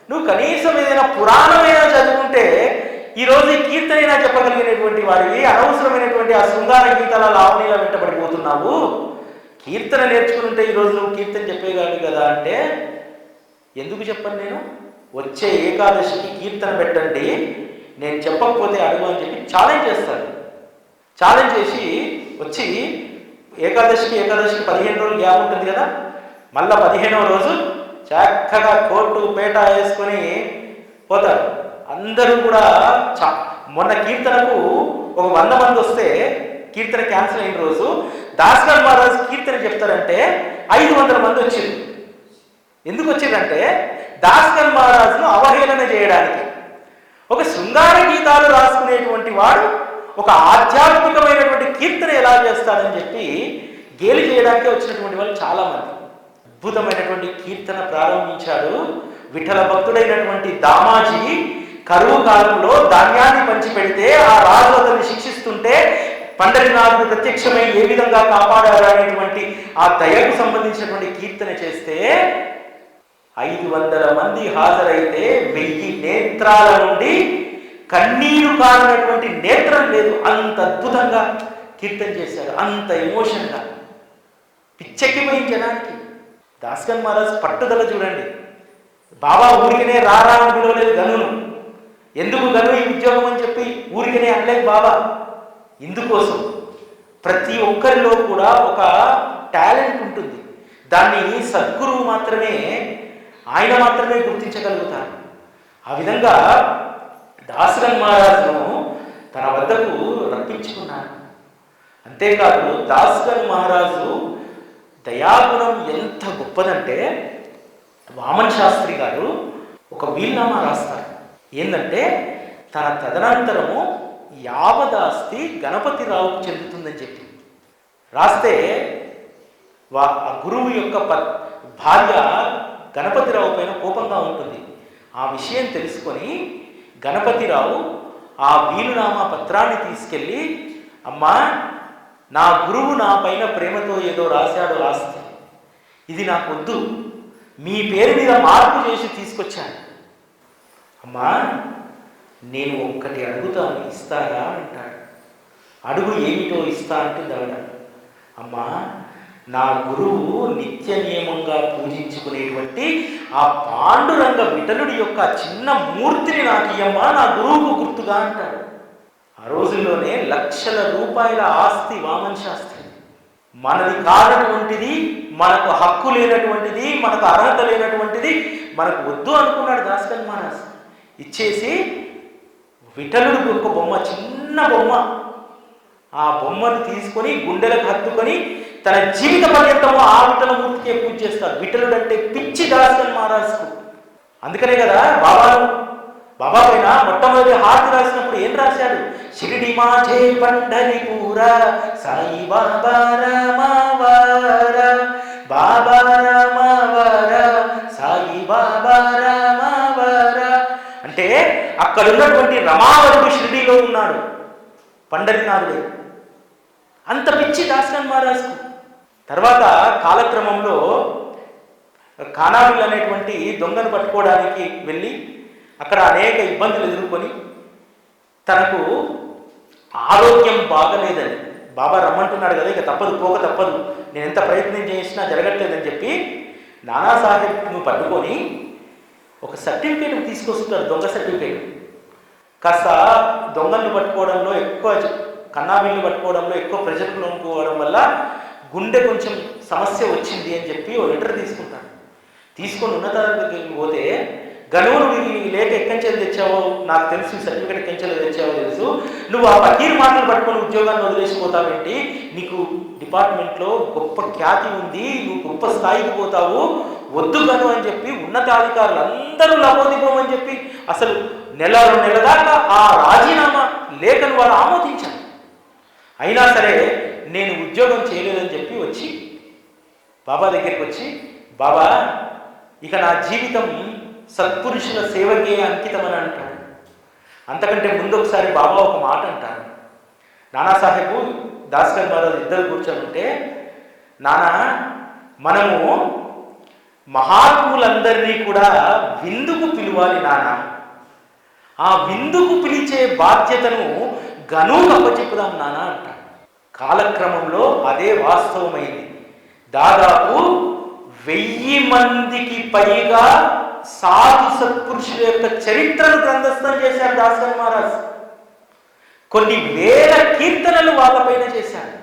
Speaker 3: నువ్వు కనీసం ఏదైనా పురాణమైనా చదువుకుంటే ఈరోజు ఈ కీర్తనైనా చెప్పగలిగినటువంటి వాడివి, అనవసరమైనటువంటి ఆ శృంగార గీతాల లావణీలా వెంటబడిపోతున్నావు. కీర్తన నేర్చుకుంటే ఈరోజు నువ్వు కీర్తన చెప్పేగాడు కదా అంటే, ఎందుకు చెప్పను నేను, వచ్చే ఏకాదశికి కీర్తన పెట్టండి, నేను చెప్పకపోతే అడుగు అని చెప్పి ఛాలెంజ్ చేస్తాడు. ఛాలెంజ్ చేసి వచ్చి ఏకాదశికి 15 రోజులు గ్యాప్ ఉంటుంది కదా, మళ్ళా 15వ రోజు చక్కగా కోటు పేట వేసుకొని పోతారు. అందరూ కూడా మొన్న కీర్తనకు ఒక 100 మంది వస్తే కీర్తన క్యాన్సిల్ అయిన రోజు దాస్గన్ మహారాజ్ కీర్తన చెప్తారంటే 500 మంది వచ్చారు. ఎందుకు వచ్చారంటే దాస్గన్ మహారాజును అవహేళన చేయడానికి. ఒక శృంగార గీతాలు రాసుకునేటువంటి వాడు ఒక ఆధ్యాత్మికమైనటువంటి కీర్తన ఎలా చేస్తాడని చెప్పి గేలి చేయడానికి వచ్చినటువంటి వాళ్ళు చాలా మంది. అద్భుతమైనటువంటి కీర్తన ప్రారంభించాడు విఠల భక్తుడైనటువంటి దామాజీ. కరువు కాలంలో ధాన్యాన్ని పంచిపెడితే ఆ రాజు అతన్ని శిక్షిస్తుంటే పండరినాథుడు ప్రత్యక్షమై ఏ విధంగా కాపాడారు అనేటువంటి ఆ దయకు సంబంధించినటువంటి కీర్తన చేస్తే 500 మంది హాజరైతే 1000 నేత్రాల నుండి కన్నీరు కారినటువంటి నేత్రం లేదు. అంత అద్భుతంగా కీర్తన చేశారు, అంత ఎమోషన్గా పిచ్చెక్కిపోయిన జనానికి. దాస్గన్ మహారాజ్ పట్టుదల చూడండి. బాబా ఊరికనే రారా అని పిలవలేదు గనును. ఎందుకు గను ఈ ఉద్యోగం అని చెప్పి ఊరికనే అనలేదు బాబా. ఇందుకోసం ప్రతి ఒక్కరిలో కూడా ఒక టాలెంట్ ఉంటుంది. దాన్ని సద్గురువు మాత్రమే, ఆయన మాత్రమే గుర్తించగలుగుతారు. ఆ విధంగా దాస్గన్ మహారాజును తన వద్దకు రప్పించుకున్నారు. అంతేకాదు దాస్గన్ మహారాజు దయాగుణం ఎంత గొప్పదంటే వామన్ శాస్త్రి గారు ఒక వీల్నామా రాస్తారు. ఏంటంటే తన తదనంతరము యావదాస్తి గణపతిరావుకు చెందుతుందని చెప్పి రాస్తే ఆ గురువు యొక్క భార్య గణపతిరావు పైన కోపంగా ఉంటుంది. ఆ విషయం తెలుసుకొని గణపతిరావు ఆ వీలునామా పత్రాన్ని తీసుకెళ్ళి, అమ్మా నా గురువు నా పైన ప్రేమతో ఏదో రాశాడు ఆస్తి, ఇది నాకు వద్దు, మీ పేరు మీద మార్పు చేసి తీసుకొచ్చాను. అమ్మా నేను ఒక్కటి అడుగుతాను, ఇస్తారా అంటాడు. అడుగు, ఏమిటో ఇస్తా అంటుంది ఆవిడ. అమ్మా నా గురువు నిత్య నియమంగా పూజించుకునేటువంటి ఆ పాండురంగ విఠలుడి యొక్క చిన్న మూర్తిని నాకు ఇయ్యమ్మా, నా గురువుకు గుర్తుగా అంటాడు. ఆ రోజుల్లోనే లక్షల రూపాయల ఆస్తి వామన్ శాస్త్రి. మనది కానటువంటిది, మనకు హక్కు లేనటువంటిది, మనకు అర్హత లేనటువంటిది మనకు వద్దు అనుకున్నాడు దాస్గన్ మహారాజ్. ఇచ్చేసి విఠలుడికి ఒక బొమ్మ, చిన్న బొమ్మ, ఆ బొమ్మను తీసుకొని గుండెలకు హత్తుకొని తన జీవిత పర్యంతము ఆ విఠల మూర్తికే పూజ చేస్తాడు. విఠలుడు అంటే పిచ్చి దాస్గన్ మహారాజ్కు. అందుకనే కదా బాబా పైన మొట్టమొదటి హారతి రాసినప్పుడు ఏం రాశాడు? షిరిడి మాఝే పండరిపూర సాయి బాబా రామవార, బాబా రామవార, సాయి బాబా రామవార. అంటే అక్కడ ఉన్నటువంటి రమావరుడు షిరిడిలో ఉన్నాడు, పండరినాథుడే. అంత పిచ్చి దాస్గన్ మహారాజ్కు. తర్వాత కాలక్రమంలో ఖానాబిల్ అనేటువంటి దొంగను పట్టుకోవడానికి వెళ్ళి అక్కడ అనేక ఇబ్బందులు ఎదుర్కొని తనకు ఆరోగ్యం బాగలేదని బాబా రమ్మంటున్నాడు కదా, ఇక తప్పదు, పోక తప్పదు, నేను ఎంత ప్రయత్నం చేసినా జరగట్లేదని చెప్పి నానాసాహెబ్ను పట్టుకొని ఒక సర్టిఫికేట్ తీసుకొస్తున్నారు, దొంగ సర్టిఫికేట్. కాస్త దొంగలను పట్టుకోవడంలో ఎక్కువ, కన్నాబిల్ని పట్టుకోవడంలో ఎక్కువ ప్రెజర్కు లొంగిపోవడం వల్ల గుండె కొంచెం సమస్య వచ్చింది అని చెప్పి ఓ లెటర్ తీసుకుంటాను. తీసుకొని ఉన్నతాధికారికి పోతే, గనువును లేక ఎక్కంచెలు తెచ్చావో నాకు తెలుసు, సర్టిఫికేట్ ఎక్కంచెలు తెచ్చావో తెలుసు, నువ్వు ఆ ఫకీర్ మాటలు పట్టుకొని ఉద్యోగాన్ని వదిలేసిపోతావేంటి, నీకు డిపార్ట్మెంట్లో గొప్ప ఖ్యాతి ఉంది, నువ్వు గొప్ప స్థాయికి పోతావు, వద్దు గను అని చెప్పి ఉన్నతాధికారులు అందరూ లబోదిపోమని చెప్పి అసలు నెల 2 నెలల దాకా ఆ రాజీనామా లేఖను వాళ్ళు ఆమోదించారు. అయినా సరే నేను ఉద్యోగం చేయలేదని చెప్పి వచ్చి బాబా దగ్గరికి వచ్చి, బాబా ఇక నా జీవితం సత్పురుషుల సేవకే అంకితం అని అంటాడు. అంతకంటే ముందు ఒకసారి బాబా ఒక మాట అంటారు. నానాసాహెబు దాస్గన్ మహారాజ్ ఇద్దరు కూర్చొని ఉంటే, నానా మనము మహాత్ములందరినీ కూడా విందుకు పిలవాలి నాన్న, ఆ విందుకు పిలిచే బాధ్యతను గనువుకు అప్పచెప్పుదాం నాన్న అంటాడు. కాలక్రమంలో అదే వాస్తవమైంది. దాదాపు 1000 మందికి పైగా సాధు సత్పురుషుల యొక్క చరిత్రను గ్రంథస్థం చేశారు దాస్గన్ మహారాజ్. కొన్ని వేల కీర్తనలు వాళ్ళపైన చేశారు.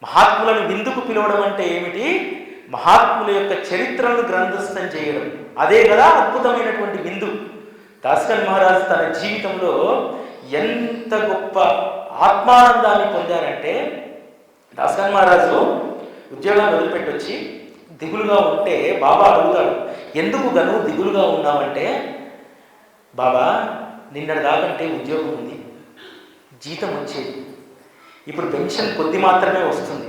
Speaker 3: మహాత్ములను విందుకు పిలవడం అంటే ఏమిటి? మహాత్ముల యొక్క చరిత్రను గ్రంథస్థం చేయడం, అదే కదా అద్భుతమైనటువంటి విందు. దాస్కన్ మహారాజ్ తన జీవితంలో ఎంత గొప్ప ఆత్మానందాన్ని పొందారంటే, దాస్కన్ మహారాజు ఉద్యోగాన్ని వదిలిపెట్టి వచ్చి దిగులుగా ఉంటే బాబా అడుగుతాడు, ఎందుకు గను దిగులుగా ఉన్నావంటే, బాబా నిన్నటి దాకంటే ఉద్యోగం ఉంది, జీతం వచ్చేది, ఇప్పుడు పెన్షన్ కొద్ది మాత్రమే వస్తుంది,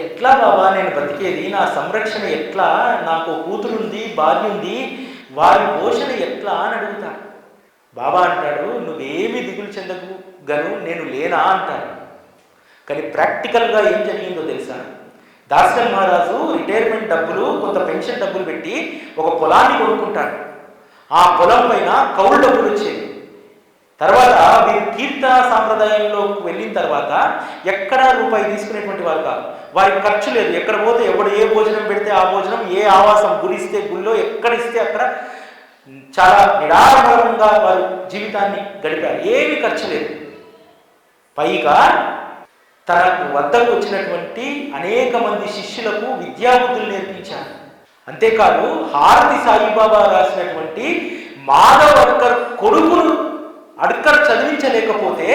Speaker 3: ఎట్లా బాబా నేను బతికేది, నా సంరక్షణ ఎట్లా, నాకు కూతురుంది, భార్య ఉంది, వారి పోషణ ఎట్లా అని అడుగుతాడు. బాబా అంటాడు, నువ్వేమి దిగులు చెందకు గను, నేను లేనా అంటాడు. కానీ ప్రాక్టికల్గా ఏం జరిగిందో తెలుసా? దాస్కన్ మహారాజు రిటైర్మెంట్ డబ్బులు, కొంత పెన్షన్ డబ్బులు పెట్టి ఒక పొలాన్ని కొనుక్కుంటాడు. ఆ పొలం పైన కౌలు డబ్బులు వచ్చేవి. తర్వాత వీరు కీర్తన సాంప్రదాయంలోకి వెళ్ళిన తర్వాత ఎక్కడా రూపాయి తీసుకునేటువంటి వారు కాదు. వారికి ఖర్చు లేదు. ఎక్కడ పోతే ఎవడు ఏ భోజనం పెడితే ఆ భోజనం, ఏ ఆవాసం గురిస్తే గుళ్ళో, ఎక్కడిస్తే అక్కడ చాలా నిరాడంబరంగా వారు జీవితాన్ని గడిపారు. ఏమీ ఖర్చు లేదు. పైగా తనకు వద్దకు వచ్చినటువంటి అనేక మంది శిష్యులకు విద్యాబుద్ధులు నేర్పించారు. అంతేకాదు హారతి సాయిబాబా రాసినటువంటి మాధవ్ అడ్కర్ కొడుకును అడ్కర్ చదివించలేకపోతే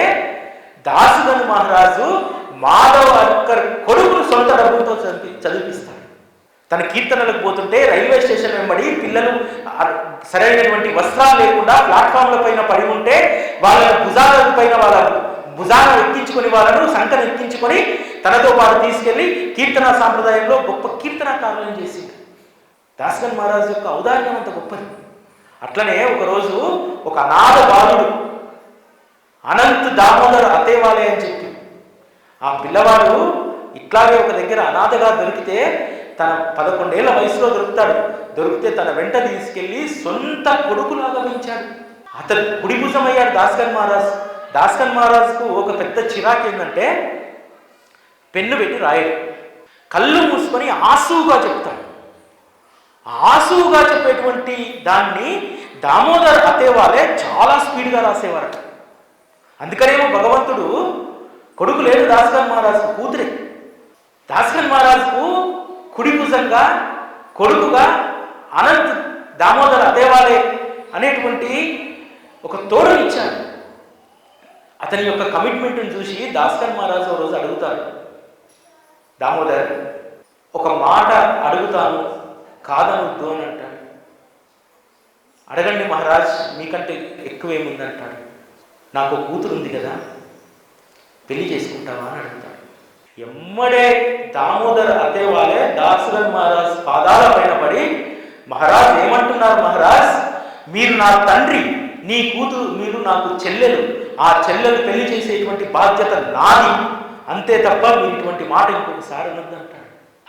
Speaker 3: దాసుగను మహారాజు మాధవ్ అడ్కర్ కొడుకును సొంత డబ్బులతో చదివిపిస్తాడు. తన కీర్తనలకు పోతుంటే రైల్వే స్టేషన్ వెంబడి పిల్లలు సరైనటువంటి వస్త్రాలు లేకుండా ప్లాట్ఫామ్ల పైన పడి ఉంటే వాళ్ళ భుజాల పైన భుజాన ఎక్కించుకొని, వాళ్ళను సంకను ఎక్కించుకొని తనతో పాటు తీసుకెళ్లి కీర్తన సాంప్రదాయంలో గొప్ప కీర్తనాకారులను చేసింది. దాస్కన్ మహారాజు యొక్క ఔదార్యం అంత గొప్పది. అట్లనే ఒకరోజు ఒక అనాథ బాలుడు అనంత్ దామోదర్ అతేవాలే అని చెప్పి, ఆ పిల్లవాడు ఇట్లాగే ఒక దగ్గర అనాథగా దొరికితే, తన 11 ఏళ్ల వయసులో దొరికితే తన వెంట తీసుకెళ్లి సొంత కొడుకులాగా పెంచాడు. అతను కుడిభుజమయ్యాడు దాస్కన్ మహారాజ్. దాస్కన్ మహారాజ్కు ఒక పెద్ద చిరాకు ఏంటంటే, పెన్ను పెట్టి రాయడు, కళ్ళు మూసుకొని ఆసువుగా చెప్తాడు. ఆసువుగా చెప్పేటువంటి దాన్ని దామోదర్ అతేవాలే చాలా స్పీడ్గా రాసేవారట. అందుకనేమో భగవంతుడు కొడుకు లేడు దాస్కన్ మహారాజుకు, కూతురే. దాస్కన్ మహారాజుకు కుడి భుజంగా కొడుకుగా అనంత్ దామోదర్ అతేవాలే అనేటువంటి ఒక తోడునిచ్చాడు. అతని యొక్క కమిట్మెంట్ని చూసి దాస్కన్ మహారాజు ఒక రోజు అడుగుతాడు, దామోదర్ ఒక మాట అడుగుతాను, కాదనొద్దు అని అంటాడు. అడగండి మహారాజ్, మీకంటే ఎక్కువేముందంటాడు. నాకు కూతురు ఉంది కదా, పెళ్లి చేసుకుంటావా అని అడుగుతాడు. ఎమ్మడే దామోదర్ అతేవాలే దాస్కన్ మహారాజ్ పాదాల పైన పడి, మహారాజ్ ఏమంటున్నారు మహారాజ్, మీరు నా తండ్రి, నీ కూతురు, మీరు నాకు చెల్లెలు, ఆ చెల్లెలు పెళ్లి చేసేటువంటి బాధ్యత నాది, అంతే తప్ప మీరు ఇటువంటి మాట ఇంకొకసారి అనొద్దంటాడు.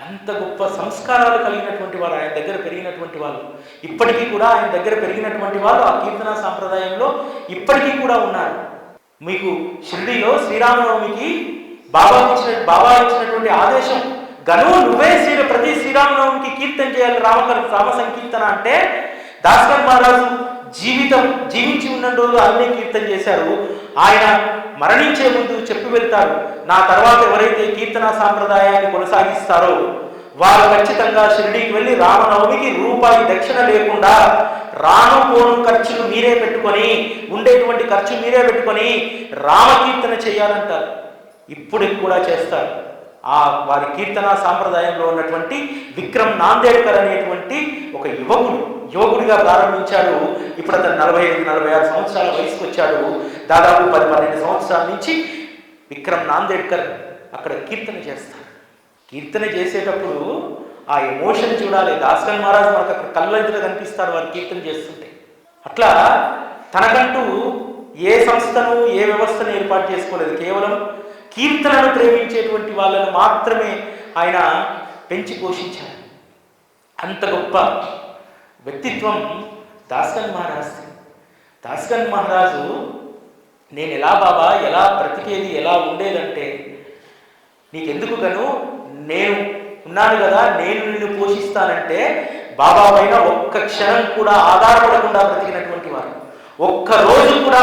Speaker 3: అంత గొప్ప సంస్కారాలు కలిగినటువంటి వారు, ఆయన దగ్గర పెరిగినటువంటి వాళ్ళు, ఇప్పటికీ కూడా ఆయన దగ్గర పెరిగినటువంటి వాళ్ళు ఆ కీర్తన సాంప్రదాయంలో ఇప్పటికీ కూడా ఉన్నారు. మీకు షిర్డీలో శ్రీరామనవమికి బాబా ఇచ్చినటువంటి ఆదేశం, గను నువ్వే ప్రతి శ్రీరామనవమికి కీర్తన చేయాలి, రామ సంకీర్తన అంటే, దాస్కన్ మహారాజు జీవించి ఉన్న రోజు అన్నీ కీర్తన చేశారు. ఆయన మరణించే ముందు చెప్పి వెళ్తారు, నా తర్వాత ఎవరైతే కీర్తన సాంప్రదాయాన్ని కొనసాగిస్తారో వారు ఖచ్చితంగా షిరిడీకి వెళ్ళి రామనవమికి రూపాయి దక్షిణ లేకుండా రాను పోను ఖర్చులు మీరే పెట్టుకొని, ఉండేటువంటి ఖర్చు మీరే పెట్టుకొని రామకీర్తన చేయాలంటారు. ఇప్పుడు కూడా చేస్తారు. ఆ వారి కీర్తన సాంప్రదాయంలో ఉన్నటువంటి విక్రమ్ నాందేడ్కర్ అనేటువంటి ఒక యువకుడిగా ప్రారంభించాడు. ఇప్పుడు అతను 45-46 సంవత్సరాల వయసుకు వచ్చాడు. దాదాపు 10-12 సంవత్సరాల నుంచి విక్రమ్ నాందేడ్కర్ అక్కడ కీర్తన చేస్తాడు. కీర్తన చేసేటప్పుడు ఆ ఎమోషన్ చూడాలి. దాస్కన్ మహారాజ్ మనకు అక్కడ కళ్ళెదుట కనిపిస్తాడు వారు కీర్తన చేస్తుంటే. అట్లా తనకంటూ ఏ సంస్థను ఏ వ్యవస్థను ఏర్పాటు చేసుకోలేదు. కేవలం కీర్తనను ప్రేమించేటువంటి వాళ్ళను మాత్రమే ఆయన పెంచి పోషించారు. అంత గొప్ప వ్యక్తిత్వం దాస్కన్ మహారాజ్. దాస్కన్ మహారాజు నేను ఎలా బ్రతికేది ఎలా ఉండేదంటే, నీకెందుకు గను నేను ఉన్నాను కదా, నేను నిన్ను పోషిస్తానంటే బాబా పైన ఒక్క క్షణం కూడా ఆధారపడకుండా బ్రతికినటువంటి వారు. ఒక్క రోజు కూడా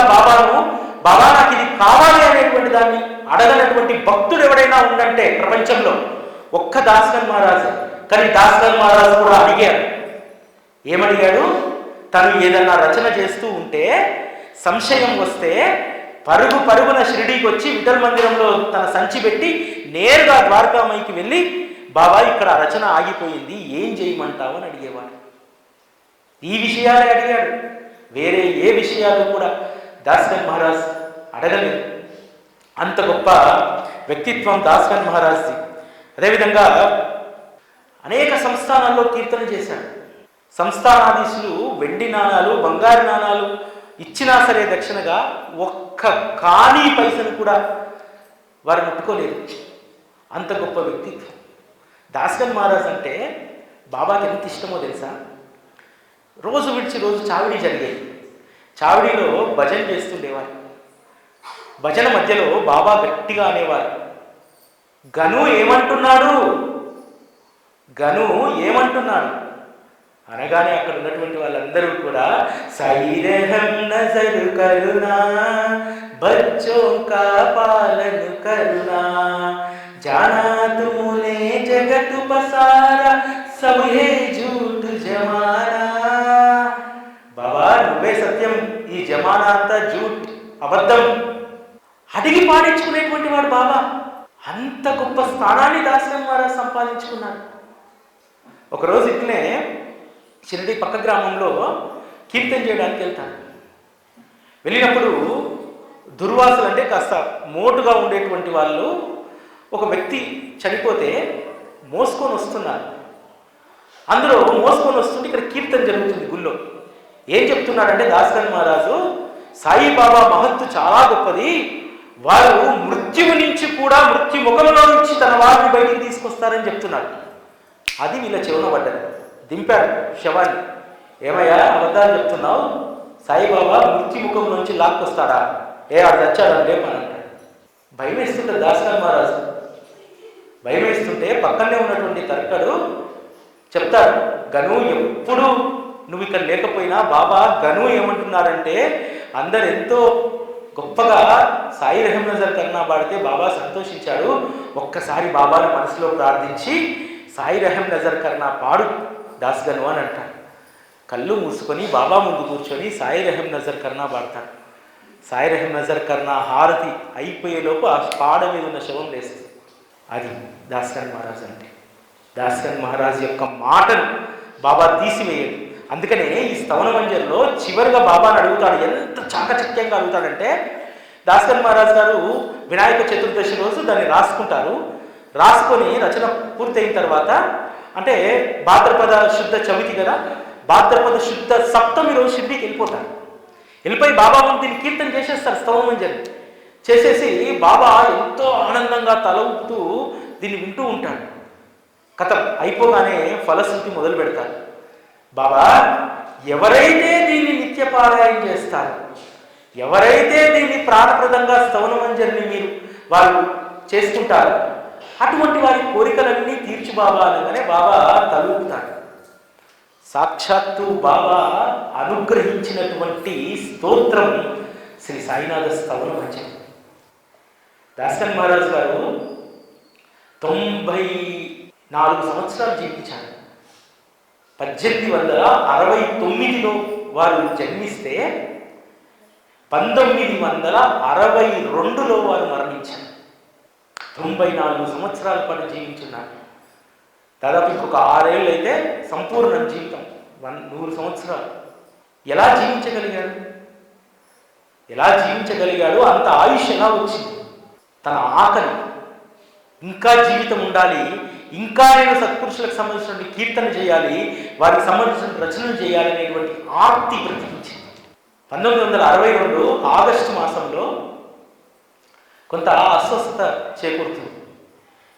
Speaker 3: బాబా నాకు ఇది కావాలి అనేటువంటి దాన్ని అడగనటువంటి భక్తుడు ఎవడైనా ఉందంటే ప్రపంచంలో ఒక్క దాస్గన్ మహారాజు. కానీ దాస్గన్ మహారాజు కూడా అడిగాడు. ఏమడిగాడు? తను ఏదన్నా రచన చేస్తూ ఉంటే సంశయం వస్తే పరుగున షిరిడీకి వచ్చి విఠల్ మందిరంలో తన సంచి పెట్టి నేరుగా ద్వారకామాయికి వెళ్ళి, బాబా ఇక్కడ రచన ఆగిపోయింది, ఏం చేయమంటావు అని అడిగేవాడు. ఈ విషయాలే అడిగాడు, వేరే ఏ విషయాలు కూడా దాస్గన్ మహారాజ్ అడగలేదు. అంత గొప్ప వ్యక్తిత్వం దాస్గన్ మహారాజ్ది. అదేవిధంగా అనేక సంస్థానాల్లో కీర్తన చేశాడు. సంస్థానాధీశులు వెండి నాణాలు, బంగారు నాణాలు ఇచ్చినా సరే దక్షిణగా ఒక్క కాని పైసను కూడా వారు ముట్టుకోలేదు. అంత గొప్ప వ్యక్తిత్వం. దాస్గన్ మహారాజ్ అంటే బాబాకి ఎంత ఇష్టమో తెలుసా? రోజు విడిచి రోజు చావిడి జరిగేది. చావిడిలో భజన చేస్తుండేవారు. భజన మధ్యలో బాబా గట్టిగా అనేవారు, గను ఏమంటున్నాడు, గను ఏమంటున్నాడు అనగానే అక్కడ ఉన్నటువంటి వాళ్ళందరూ కూడా సైరహం నజరు కరుణా బచ్చో కా పాలన కరుణా జానా తుమునే జగతు పసారా సబ్ హే జూట్ జమానా. బాబా నువ్వే సత్యం, ఈ జమానా అంతా జూట్, అబద్ధం. అడిగి పాడించుకునేటువంటి వాడు బాబా. అంత గొప్ప స్థానాన్ని దాస్గన్ మహారాజ్ సంపాదించుకున్నాడు. ఒకరోజు ఇట్లనే షిరిడి పక్క గ్రామంలో కీర్తన చేయడానికి వెళ్తాడు. వెళ్ళినప్పుడు దుర్వాసులు అంటే కాస్త మోటుగా ఉండేటువంటి వాళ్ళు ఒక వ్యక్తి చనిపోతే మోసుకొని వస్తున్నారు. అందులో మోసుకొని వస్తుంటే ఇక్కడ కీర్తన జరుగుతుంది గుళ్ళో. ఏం చెప్తున్నాడంటే దాస్గన్ మహారాజు, సాయిబాబా మహత్తు చాలా గొప్పది, వారు మృత్యువు నుంచి కూడా మృత్యు ముఖంలో నుంచి తన వారిని బయటికి తీసుకొస్తారని చెప్తున్నాడు. అది వీళ్ళ చెవున పడ్డది. దింపాడు శవాన్ని. ఏమయ్యా అబద్ధాలు చెప్తున్నావు, సాయిబాబా మృత్యుముఖం నుంచి లాక్కొస్తాడా? ఆడు తెచ్చాడని లేపనంటాడు. భయం వేస్తుంటే దాస్గన్ మహారాజు, భయం వేస్తుంటే పక్కనే ఉన్నటువంటి తర్కడు చెప్తాడు, గను ఎప్పుడు నువ్వు ఇక్కడ లేకపోయినా బాబా గను ఏమంటున్నారంటే, అందరు ఎంతో గొప్పగా సాయి రహం నజర్ కర్నా పాడితే బాబా సంతోషించాడు, ఒక్కసారి బాబాను మనసులో ప్రార్థించి సాయి రహం నజర్ కర్నా పాడు దాస్గను అని అంటాడు. కళ్ళు మూసుకొని బాబా ముందు కూర్చొని సాయి రహం నజర్ కర్నా పాడతాడు. సాయి రహం నజర్ కర్నా హారతి అయిపోయేలోపు ఆ పాడ మీద ఉన్న శవం లేస్తుంది. అది దాస్గన్ మహారాజ్ అంటే. దాస్గన్ మహారాజ్ యొక్క మాటను బాబా తీసివేయడు. అందుకనే ఈ స్తవన మంజరిలో చివరిగా బాబాను అడుగుతాడు. ఎంత చాకచక్యంగా అడుగుతాడంటే, దాస్గన్ మహారాజ్ గారు వినాయక చతుర్దశి రోజు దాన్ని రాసుకుంటారు. రాసుకొని రచన పూర్తయిన తర్వాత, అంటే భాద్రపద శుద్ధ చవితి కదా, భాద్రపద శుద్ధ సప్తమి రోజు షిర్డీకి వెళ్ళిపోతారు. వెళ్ళిపోయి బాబా ముందు దీన్ని కీర్తన చేసేస్తారు. స్తవన మంజరి చేసేసి బాబా ఎంతో ఆనందంగా తల ఊపుతూ దీన్ని వింటూ ఉంటాడు. కథ అయిపోగానే ఫలశ్రుతి మొదలు పెడతారు. బాబా ఎవరైతే దీన్ని నిత్యపారాయణ చేస్తారు, ఎవరైతే దీన్ని ప్రాణప్రదంగా స్తవన మంజరిని మీరు వాళ్ళు చేసుకుంటారు, అటువంటి వారి కోరికలన్నీ తీర్చు బాబా అనగానే బాబా తలూపుతాడు. సాక్షాత్తు బాబా అనుగ్రహించినటువంటి స్తోత్రం శ్రీ సాయినాథ స్తవన మంజరి. దాస్గన్ మహారాజ్ గారు 94 సంవత్సరాలు జీవించారు. 1869లో వారు జన్మిస్తే 1962లో వారు మరణించారు. 94 సంవత్సరాల పాటు జీవించున్నారు. దాదాపు ఇంకొక 6 ఏళ్ళు అయితే సంపూర్ణ జీవితం 100 సంవత్సరాలు. ఎలా జీవించగలిగాడు? అంత ఆయుష్ ఎలా వచ్చింది? తన ఆకలి, ఇంకా జీవితం ఉండాలి, ఇంకా నేను సత్పురుషులకు సంబంధించిన కీర్తన చేయాలి, వారికి సంబంధించిన రచనలు చేయాలి అనేటువంటి ఆర్తి ప్రతిపించింది. 1962 ఆగస్టు మాసంలో కొంత అస్వస్థత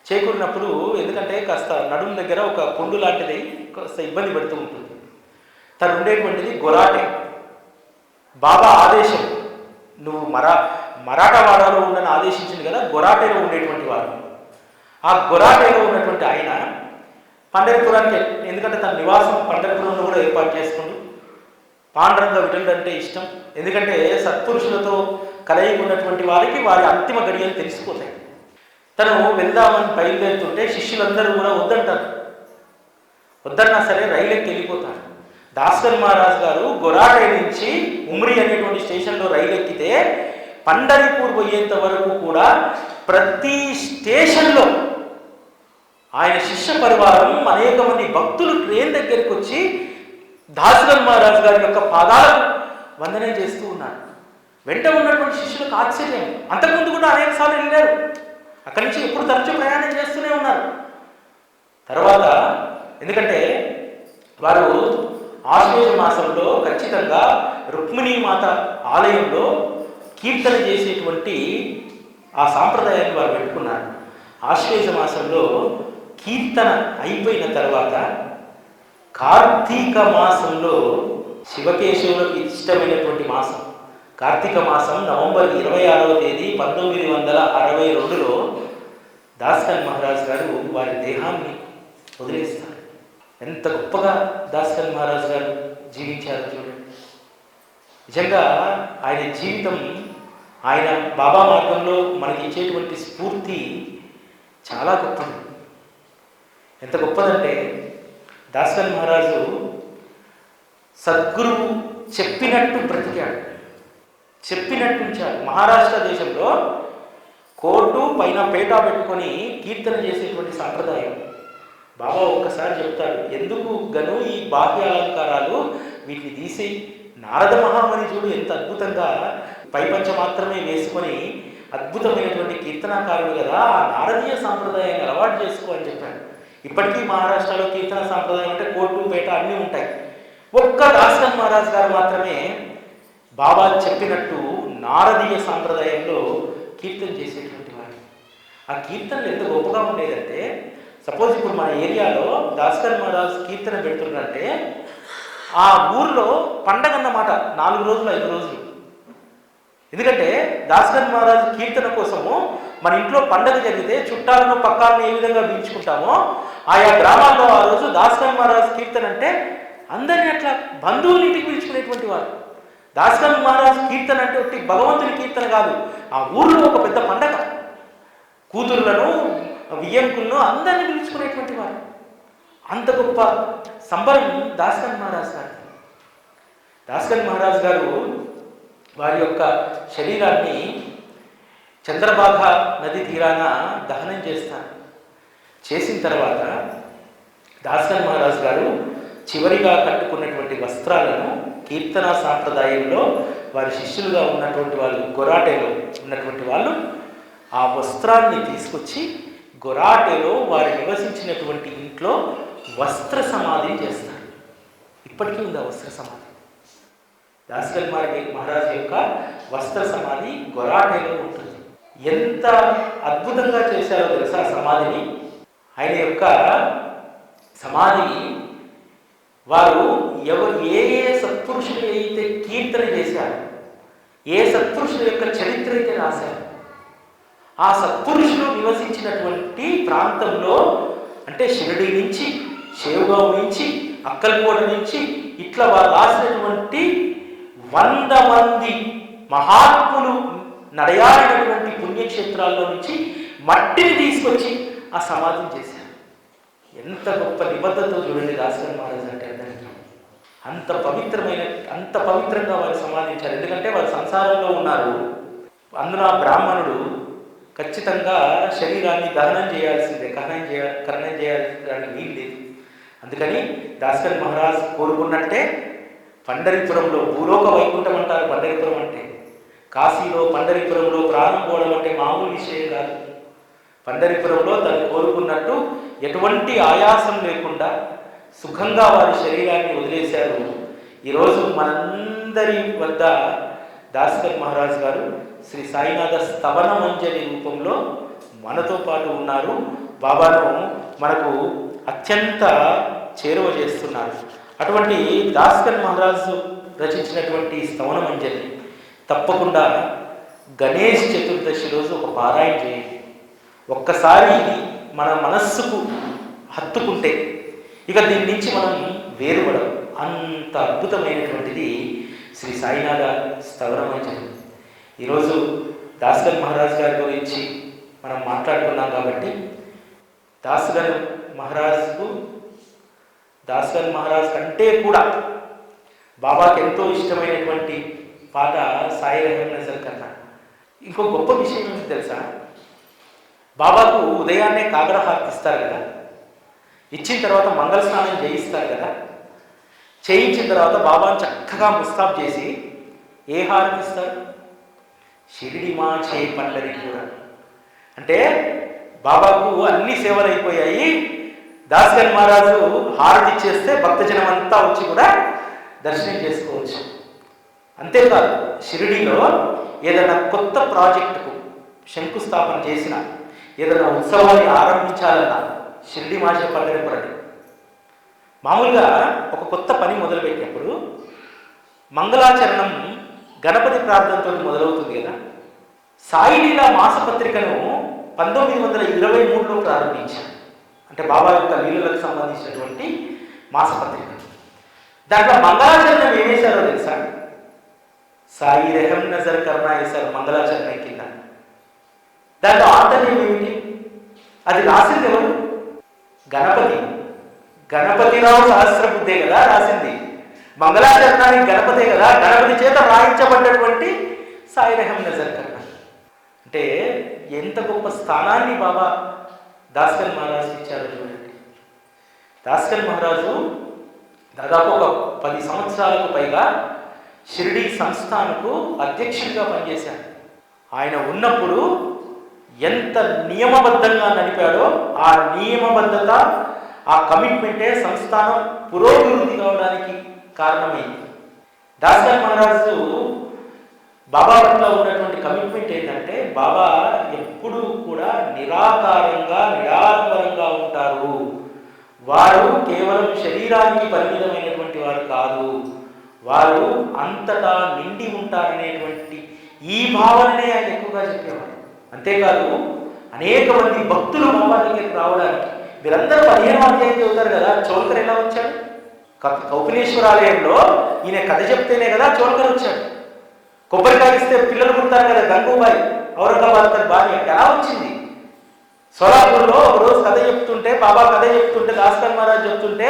Speaker 3: చేకూరినప్పుడు, ఎందుకంటే కాస్త నడుము దగ్గర ఒక పుండు లాంటిది కాస్త ఇబ్బంది పెడుతూ ఉంటుంది. తను ఉండేటువంటిది గొరాటే. బాబా ఆదేశం, నువ్వు మరాఠావాడలో ఉండని ఆదేశించింది కదా, గొరాటేలో ఉండేటువంటి వారు. ఆ గొరాటేలో ఉన్నటువంటి ఆయన పండరిపురానికి, ఎందుకంటే తన నివాసం పండరిపురంలో కూడా ఏర్పాటు చేసుకుంటూ పాండురంగ విఠలుడు అంటే ఇష్టం. ఎందుకంటే సత్పురుషులతో కలయిక ఉన్నటువంటి వారికి వారి అంతిమ గడియలు తెలిసిపోతాయి. తను వెళ్దామని బయలుదేరుతుంటే శిష్యులందరూ కూడా వద్దంటారు. వద్దన్నా సరే రైలు ఎక్కి వెళ్ళిపోతారు. దాస్కన్ మహారాజ్ గారు గొరాటే నుంచి ఉమ్రి అనేటువంటి స్టేషన్లో రైలు ఎక్కితే పండరిపూర్ పోయేంత వరకు కూడా ప్రతి స్టేషన్లో ఆయన శిష్య పరివారం అనేక మంది భక్తులు ట్రైన్ దగ్గరికి వచ్చి దాస్కన్ మహారాజ్ గారి యొక్క పాదాలకు వందనం చేస్తూ ఉన్నారు. వెంట ఉన్నటువంటి శిష్యులకు ఆశ్చర్యం. అంతకుముందు కూడా అనేక సార్లు వెళ్ళారు. అక్కడి నుంచి ఎప్పుడు తరచూ ప్రయాణం చేస్తూనే ఉన్నారు. తర్వాత ఎందుకంటే వారు ఆశ్వేజ మాసంలో ఖచ్చితంగా రుక్మిణీ మాత ఆలయంలో కీర్తన చేసేటువంటి ఆ సాంప్రదాయాన్ని వారు పెట్టుకున్నారు. ఆశ్వేజ మాసంలో కీర్తన అయిపోయిన తర్వాత కార్తీక మాసంలో శివకేశవులకు ఇష్టమైనటువంటి మాసం కార్తీక మాసం నవంబర్ 26వ తేదీ 1962లో దాస్కన్ మహారాజ్ గారు వారి దేహాన్ని వదిలేస్తారు. ఎంత గొప్పగా దాస్కన్ మహారాజ్ గారు జీవించారు చూడండి. నిజంగా ఆయన జీవితం, ఆయన బాబా మార్గంలో మనకి ఇచ్చేటువంటి స్ఫూర్తి చాలా గొప్పది. ఎంత గొప్పదంటే దాస్కన్ మహారాజు సద్గురువు చెప్పినట్టు బ్రతికాడు, చెప్పినట్టు ఉంచాడు. మహారాష్ట్ర దేశంలో కోటు పైన పేటా పెట్టుకొని కీర్తన చేసేటువంటి సాంప్రదాయం. బాబా ఒక్కసారి చెప్తాడు, ఎందుకు గను ఈ బాహ్య అలంకారాలు, వీటిని తీసి నారద మహామని చూడు ఎంత అద్భుతంగా పైపంచ మాత్రమే వేసుకొని అద్భుతమైనటువంటి కీర్తనాకారుడు కదా, ఆ నారదీయ సాంప్రదాయాన్ని అలవాటు చేసుకో అని చెప్పాడు. ఇప్పటికీ మహారాష్ట్రలో కీర్తన సాంప్రదాయం అంటే కోటు పేట అన్నీ ఉంటాయి. ఒక్క దాస్కన్ మహారాజ్ గారు మాత్రమే బాబా చెప్పినట్టు నారదీయ సాంప్రదాయంలో కీర్తన చేసేటువంటి వారు. ఆ కీర్తనలు ఎంత గొప్పగా ఉండేదంటే, సపోజ్ ఇప్పుడు మన ఏరియాలో దాస్కన్ మహారాజ్ కీర్తన పెడుతున్నారంటే ఆ ఊర్లో పండగ అన్నమాట 4 రోజులు 5 రోజులు. ఎందుకంటే దాస్కన్ మహారాజ్ కీర్తన కోసము మన ఇంట్లో పండగ జరిగితే చుట్టాలను పక్కాలను ఏ విధంగా పిలుచుకుంటామో ఆయా గ్రామాల్లో ఆ రోజు దాస్కన్ మహారాజ్ కీర్తన అంటే అందరినీ అట్లా బంధువులింటికి పిలుచుకునేటువంటి వారు. దాస్కన్ మహారాజ్ కీర్తన అంటే ఒకటి భగవంతుని కీర్తన కాదు, ఆ ఊర్లో ఒక పెద్ద పండగ. కూతురులను వియ్యంకులను అందరినీ పిలుచుకునేటువంటి వారు. అంత గొప్ప సంబరం దాస్కన్ మహారాజ్ గారు. దాస్కన్ మహారాజ్ గారు వారి యొక్క శరీరాన్ని చంద్రబాఘ నది తీరాన దహనం చేస్తారు. చేసిన తర్వాత దాస్కన్ మహారాజ్ గారు చివరిగా కట్టుకున్నటువంటి వస్త్రాలను కీర్తన సాంప్రదాయంలో వారి శిష్యులుగా ఉన్నటువంటి వాళ్ళు, గొరాటేలో ఉన్నటువంటి వాళ్ళు ఆ వస్త్రాన్ని తీసుకొచ్చి గొరాటేలో వారు నివసించినటువంటి ఇంట్లో వస్త్ర సమాధిని చేస్తారు. ఇప్పటికీ ఉంది ఆ వస్త్ర సమాధి. దాస్కన్ మహారాజ్ యొక్క వస్త్ర సమాధి గొరాటేలో ఉంటుంది. ఎంత అద్భుతంగా చేశారో తెలుసా సమాధిని. ఆయన యొక్క సమాధిని వారు ఏ సత్పురుషులు అయితే కీర్తన చేశారు, ఏ సత్పురుషుల యొక్క చరిత్ర అయితే రాశారు, ఆ సత్పురుషులు నివసించినటువంటి ప్రాంతంలో అంటే షిరిడి నుంచి, షేవ్గావ్ నుంచి, అక్కల్కోట నుంచి ఇట్లా వారు రాసినటువంటి 100 మంది మహాత్ములు నడయాడినటువంటి పుణ్యక్షేత్రాల్లో నుంచి మట్టిని తీసుకొచ్చి ఆ సమాధిని చేశారు. ఎంత గొప్ప నిబద్ధతతో చూడండి దాస్కన్ మహారాజ్ అంటే. అంత పవిత్రంగా వారు సమాధించారు. ఎందుకంటే వారు సంసారంలో ఉన్నారు. అందున బ్రాహ్మణుడు ఖచ్చితంగా శరీరాన్ని దహనం చేయాల్సిందే, ఖననం చేయాల్సిన వీలు లేదు. అందుకని దాస్కన్ మహారాజ్ కోరుకున్నట్టే పండరిపురంలో, భూలోక వైకుంఠం అంటారు పండరిపురం అంటే, కాశీలో పండరిపురంలో ప్రాణం పోవడం అంటే మామూలు విషయం కాదు. పండరిపురంలో తను కోరుకున్నట్టు ఎటువంటి ఆయాసం లేకుండా సుఖంగా వారి శరీరాన్ని వదిలేశారు. ఈరోజు మనందరి వద్ద దాస్కన్ మహారాజ్ గారు శ్రీ సాయినాథ స్తవన మంజరి రూపంలో మనతో పాటు ఉన్నారు. బాబాను మనకు అత్యంత చేరువ చేస్తున్నారు. అటువంటి దాస్కన్ మహారాజు రచించినటువంటి స్తవన మంజరి తప్పకుండా గణేష్ చతుర్దశి రోజు ఒక పారాయణ చేయండి. ఒక్కసారి ఇది మన మనస్సుకు హత్తుకుంటే ఇక దీని నుంచి మనం వేరుపడం. అంత అద్భుతమైనటువంటిది శ్రీ సాయినాథ స్తవనం అని చెప్పి. ఈరోజు దాసగన్ మహారాజ్ గారి గురించి మనం మాట్లాడుకున్నాం కాబట్టి దాసగన్ మహారాజ్ కంటే కూడా బాబాకి ఎంతో ఇష్టమైనటువంటి పాట సాయి రెహమ్ నజర్ కన్నా. ఇంకో గొప్ప విషయం ఏంటి తెలుసా? బాబాకు ఉదయాన్నే కాగడ హారతి ఇస్తారు కదా, ఇచ్చిన తర్వాత మంగళ స్నానం చేయిస్తారు కదా, చేయించిన తర్వాత బాబాను చక్కగా ముస్తాబ్ చేసి ఏ హారతి ఇస్తారు? షిరిడి మా చే పండరి కూడా. అంటే బాబాకు అన్ని సేవలు అయిపోయాయి, దాసగన్ మహారాజు హారతి ఇచ్చేస్తే భక్తజనం అంతా వచ్చి కూడా దర్శనం చేసుకోవచ్చు. అంతేకాదు, షిరిడిలో ఏదైనా కొత్త ప్రాజెక్టుకు శంకుస్థాపన చేసిన, ఏదైనా ఉత్సవాన్ని ఆరంభించాలన్నా షిరిడి మాచే పండరి పరండి. మామూలుగా ఒక కొత్త పని మొదలుపెట్టినప్పుడు మంగళాచరణం గణపతి ప్రార్థనతో మొదలవుతుంది కదా. సాయిలీలా మాసపత్రికను 1923లో ప్రారంభించారు. అంటే బాబా యొక్క లీలలకు సంబంధించినటువంటి మాసపత్రిక. దాంట్లో మంగళాచరణం ఏమేశారో తెలుసా? సాయి రెహమ్ నజర్ కర్నా వేశారు మంగళాచరణం కింద. దాంట్లో ఆంతర్యం ఏమిటి? అది రాసింది ఎవరు? గణపతిరావు సహస్రబుద్ధే కదా రాసింది. మంగళాచరణానికి గణపతే కదా, గణపతి చేత రాయించబడ్డటువంటి సాయి రెహమ్ నజర్ కర్నా. అంటే ఎంత గొప్ప స్థానాన్ని బాబా దాసగన్ మహారాజు ఇచ్చారో చూడండి. దాసగన్ మహారాజు దాదాపు ఒక 10 సంవత్సరాలకు పైగా షిరిడి సంస్థానకు అధ్యక్షుడిగా పనిచేశారు. ఆయన ఉన్నప్పుడు ఎంత నియమబద్ధంగా నడిపాడో ఆ నియమబద్ధత, ఆ కమిట్మెంటే సంస్థానం పురోభివృద్ధి కావడానికి కారణమైంది. దాసగన్ మహారాజు బాబా పట్ల ఉన్నటువంటి కమిట్మెంట్ ఏంటంటే, బాబా ఎప్పుడూ కూడా నిరాడంబరంగా ఉంటారు. వారు కేవలం శరీరానికి పరిమితమైనటువంటి వారు కాదు, వారు అంతటా నిండి ఉంటారనేటువంటి ఈ భావననే ఆయన ఎక్కువగా చెప్పేవారు. అంతేకాదు, అనేక మంది భక్తులు బాబా దగ్గరికి రావడానికి, మీరందరూ 15వ అధ్యాయం చదువుతారు కదా, చోల్కర్ ఎలా వచ్చాడు? కౌపినేశ్వరాలయంలో ఈయన కథ చెప్తేనే కదా చోల్కర్ వచ్చాడు. కొబ్బరికాయ ఇస్తే పిల్లలు పుడతారు కదా, గంగూబాయి ఔరంగాబాద్ గారి భార్య ఎలా వచ్చింది? సోలాపూర్లో ఒకరోజు కథ చెప్తుంటే, బాబా కథ చెప్తుంటే, దాసగన్ మహారాజ్ చెప్తుంటే,